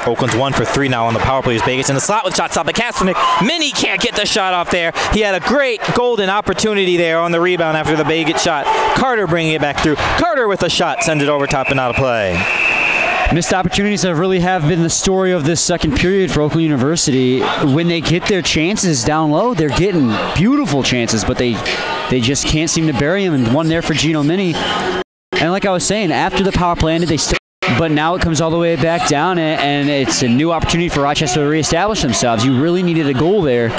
Oakland's 1 for 3 now on the power play. Begich in the slot with shot stop by Castellnick. Minnie can't get the shot off there. He had a great golden opportunity there on the rebound after the Begich shot. Carter bringing it back through. Carter with a shot. Sends it over top and out of play. Missed opportunities really have been the story of this second period for Oakland University. When they get their chances down low, they're getting beautiful chances, but they just can't seem to bury them. And one there for Gino Minnie. And like I was saying, after the power play ended, but now it comes all the way back down, and it's a new opportunity for Rochester to reestablish themselves. You really needed a goal there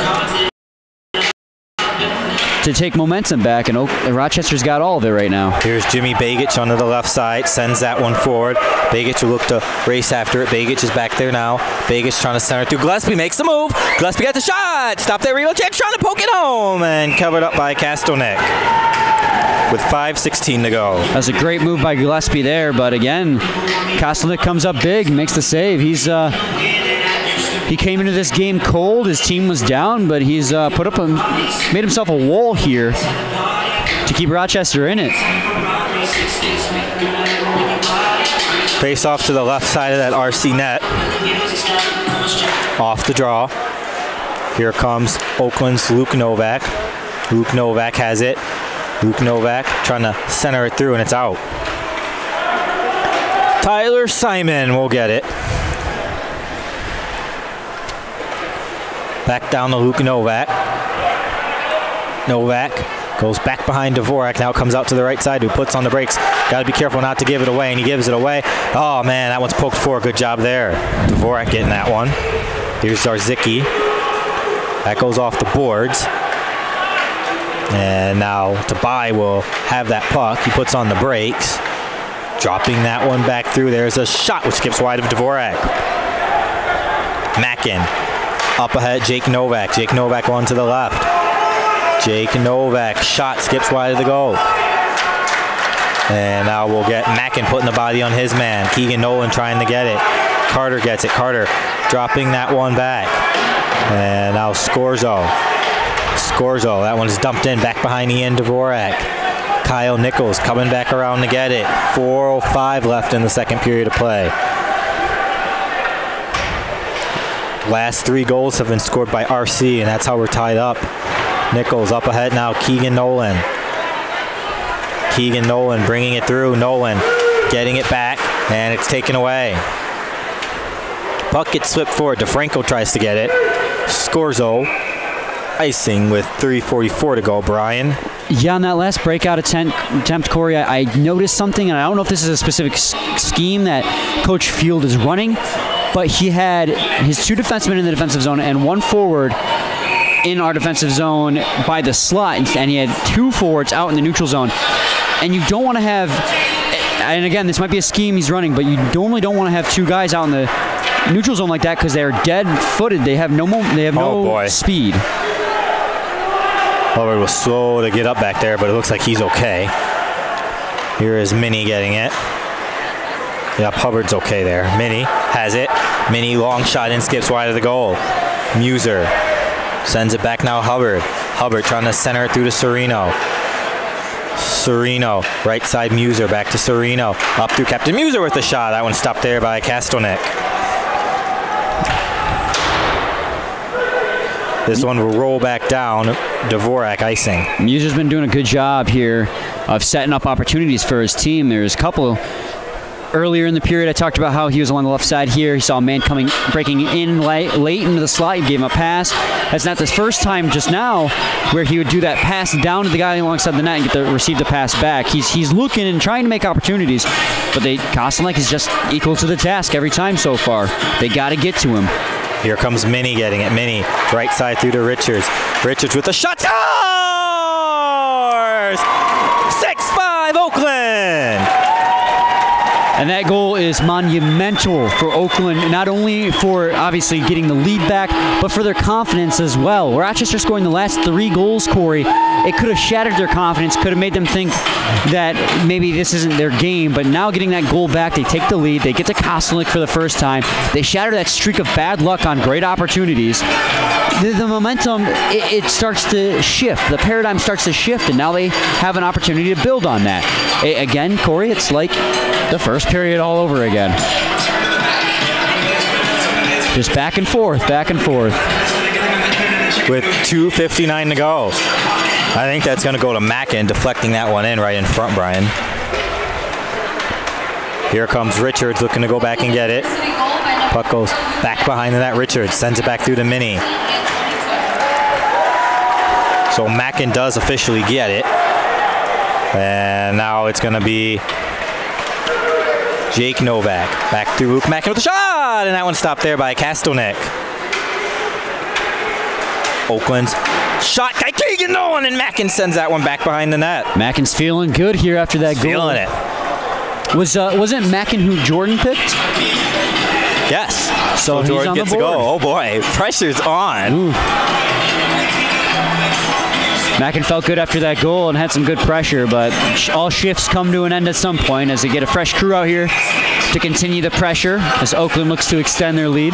to take momentum back, and Rochester's got all of it right now. Here's Jimmy Begich onto the left side, sends that one forward. Begich will look to race after it. Begich is back there now. Begich trying to center through. Gillespie makes the move. Gillespie got the shot. Stop that real chance, trying to poke it home, and covered up by Castellnick with 5:16 to go. That was a great move by Gillespie there, but again, Castellnick comes up big, makes the save. He came into this game cold. His team was down, but he's made himself a wall here to keep Rochester in it. Face off to the left side of that RC net. Off the draw. Here comes Oakland's Luke Novak. Luke Novak has it. Luke Novak trying to center it through, and it's out. Tyler Simon will get it. Back down to Luke Novak. Novak goes back behind Dvorak. Now comes out to the right side, who puts on the brakes. Got to be careful not to give it away, and he gives it away. Oh, man, that one's poked for. Good job there. Dvorak getting that one. Here's Zarzicki. That goes off the boards. And now Tabai will have that puck. He puts on the brakes. Dropping that one back through. There's a shot which skips wide of Dvorak. Mackin. Up ahead, Jake Novak. Jake Novak on to the left. Jake Novak, shot skips wide of the goal. And now we'll get Mackin putting the body on his man. Keegan Nolan trying to get it. Carter gets it. Carter dropping that one back. And now Scorzo. Scorzo, that one's dumped in back behind Ian Dvorak. Kyle Nichols coming back around to get it. 4:05 left in the second period of play. Last 3 goals have been scored by RC, and that's how we're tied up. Nichols up ahead now, Keegan Nolan. Keegan Nolan bringing it through. Nolan getting it back, and it's taken away. Puck gets slipped forward. DeFranco tries to get it. Scorzo icing with 3:44 to go. Brian? Yeah, on that last breakout attempt, Corey, I noticed something, and I don't know if this is a specific scheme that Coach Field is running, but he had his 2 defensemen in the defensive zone and 1 forward in our defensive zone by the slot, and he had 2 forwards out in the neutral zone. And you don't want to have, and again, this might be a scheme he's running, but you normally don't want to have 2 guys out in the neutral zone like that because they're dead-footed. They have no speed. Hubbard was slow to get up back there, but it looks like he's okay. Here is Minnie getting it. Yep, Hubbard's okay there. Minnie has it. Minnie long shot and skips wide of the goal. Muser sends it back now. Hubbard. Hubbard trying to center it through to Serino. Serino, right side Muser, back to Serino. Up through Captain Muser with the shot. That one stopped there by Kastelnik. This one will roll back down. Dvorak icing. Muser's been doing a good job here of setting up opportunities for his team. There's a couple earlier in the period. I talked about how he was along the left side here. He saw a man breaking in late into the slot. He gave him a pass. That's not the first time just now where he would do that pass down to the guy alongside the net and receive the pass back. He's looking and trying to make opportunities, but Kastelnik is just equal to the task every time so far. They got to get to him. Here comes Minnie getting it. Minnie, right side through to Richards. Richards with the shot. Scores! 6-5 Oakland! And that goal is monumental for Oakland, not only for obviously getting the lead back, but for their confidence as well. Rochester scoring the last 3 goals, Corey, it could have shattered their confidence, could have made them think that maybe this isn't their game, but now getting that goal back, they take the lead, they get to Kastelnik for the first time, they shatter that streak of bad luck on great opportunities. The momentum, it starts to shift. The paradigm starts to shift, and now they have an opportunity to build on that. Again, Corey, it's like the first period all over again. Just back and forth, back and forth. With 2:59 to go. I think that's going to go to Mackin, deflecting that one in right in front, Brian. Here comes Richards looking to go back and get it. Puck goes back behind the net. Richards sends it back through to Minnie. So Mackin does officially get it. And now it's going to be Jake Novak. Back through Luke Mackin with a shot! And that one stopped there by Kastelnik. Oakland's shot by Keegan Nolan, and Mackin sends that one back behind the net. Mackin's feeling good here after that goal. Feeling it. Wasn't Mackin who Jordan picked? Yes. So Jordan on gets the to board. go. Oh boy, pressure's on. Ooh. Mackin felt good after that goal and had some good pressure, but all shifts come to an end at some point as they get a fresh crew out here to continue the pressure as Oakland looks to extend their lead.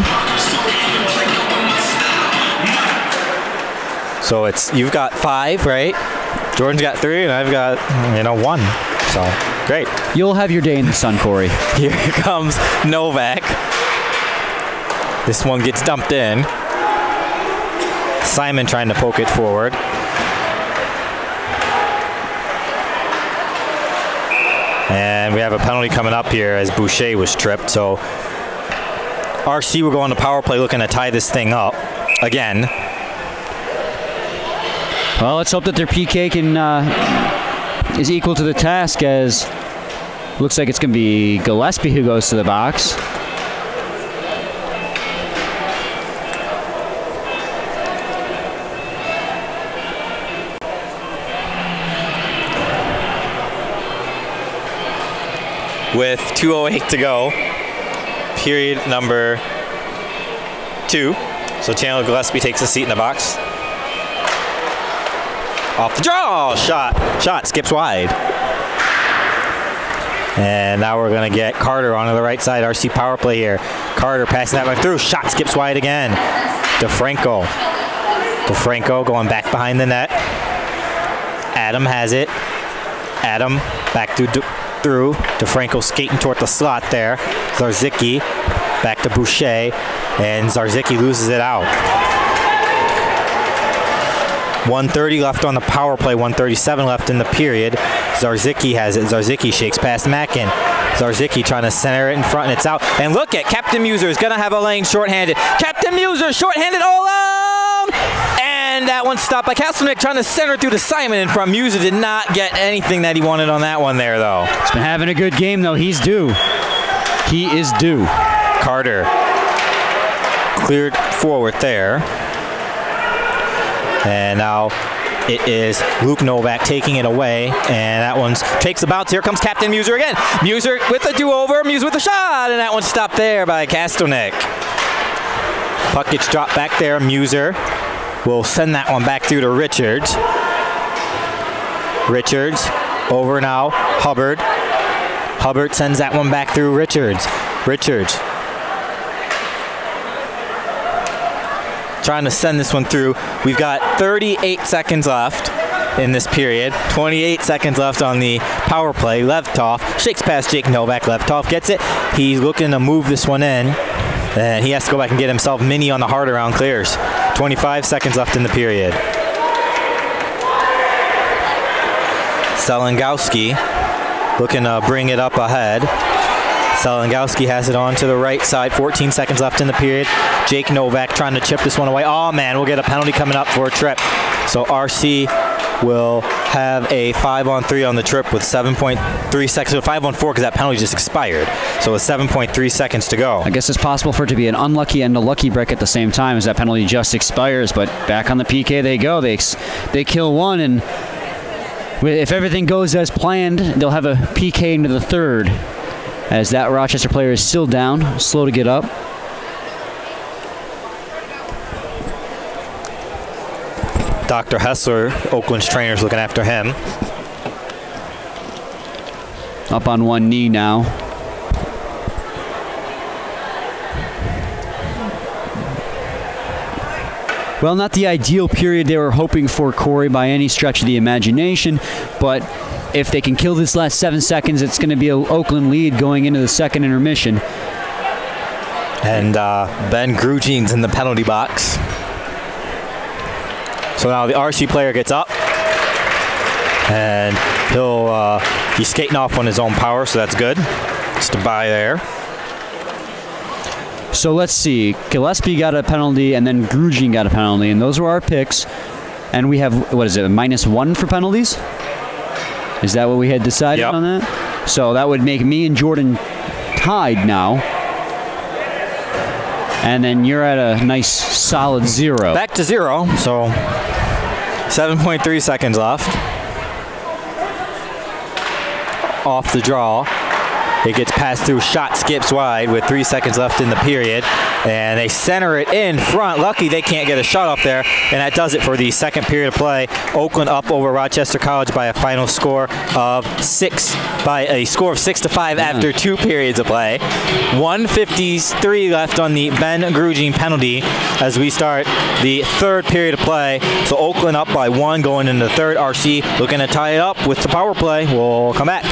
So you've got 5, right? Jordan's got 3, and I've got 1. So great. You'll have your day in the sun, Corey. Here comes Novak. This one gets dumped in. Simon trying to poke it forward. And we have a penalty coming up here as Boucher was tripped. So RC will go on the power play looking to tie this thing up again. Well, let's hope that their PK is equal to the task, as looks like it's going to be Gillespie who goes to the box. With 2:08 to go, period number 2. So Chandler Gillespie takes a seat in the box. Off the draw, shot skips wide. And now we're gonna get Carter onto the right side, RC power play here. Carter passing that one through, shot skips wide again. DeFranco going back behind the net. Adam has it. Adam back through. DeFranco skating toward the slot there. Zarzicki back to Boucher, and Zarzicki loses it out. 1:30 left on the power play, 1:37 left in the period. Zarzicki has it. Zarzicki shakes past Mackin. Zarzicki trying to center it in front, and it's out. And look at Captain Muser is going to have a lane shorthanded. Captain Muser shorthanded all alone! And that one stopped by Castleman trying to center through to Simon in front. Muser did not get anything that he wanted on that one there, though. He's been having a good game, though. He's due. He is due. Carter cleared forward there. And now it is Luke Novak taking it away, and that one takes the bounce. Here comes Captain Muser again. Muser with a do-over, Muser with a shot, and that one stopped there by Kastonik. Puck gets dropped back there. Muser will send that one back through to Richards. Richards over now. Hubbard. Hubbard sends that one back through Richards. Richards trying to send this one through. We've got 38 seconds left in this period. 28 seconds left on the power play. Levtov shakes past Jake Novak. Levtov gets it. He's looking to move this one in, and he has to go back and get himself mini on the hard around. Clears. 25 seconds left in the period. Selengowski looking to bring it up ahead. Selengowski has it on to the right side. 14 seconds left in the period. Jake Novak trying to chip this one away. Oh, man, we'll get a penalty coming up for a trip. So RC will have a 5-on-3 on the trip with 7.3 seconds. So 5-on-4 because that penalty just expired. So with 7.3 seconds to go. I guess it's possible for it to be an unlucky and a lucky break at the same time as that penalty just expires. But back on the PK they go. They kill one, and if everything goes as planned, they'll have a PK into the third, as that Rochester player is still down, slow to get up. Dr. Hessler, Oakland's trainer, is looking after him. Up on one knee now. Well, not the ideal period they were hoping for, Corey, by any stretch of the imagination, but if they can kill this last 7 seconds, it's going to be an Oakland lead going into the second intermission. And Ben Grugin's in the penalty box. So now the RC player gets up, and he's skating off on his own power, so that's good. Just a bye there. So let's see. Gillespie got a penalty, and then Grugin got a penalty, and those were our picks. And we have, what is it, -1 for penalties? Is that what we had decided on that? So that would make me and Jordan tied now. And then you're at a nice solid 0. Back to 0, so 7.3 seconds left. Off the draw. It gets passed through, shot skips wide with 3 seconds left in the period. And they center it in front. Lucky they can't get a shot off there. And that does it for the second period of play. Oakland up over Rochester College by a final score of 6-5 after 2 periods of play. 1:53 left on the Ben Grugin penalty as we start the third period of play. So Oakland up by 1 going into the third. RC looking to tie it up with the power play. We'll come back.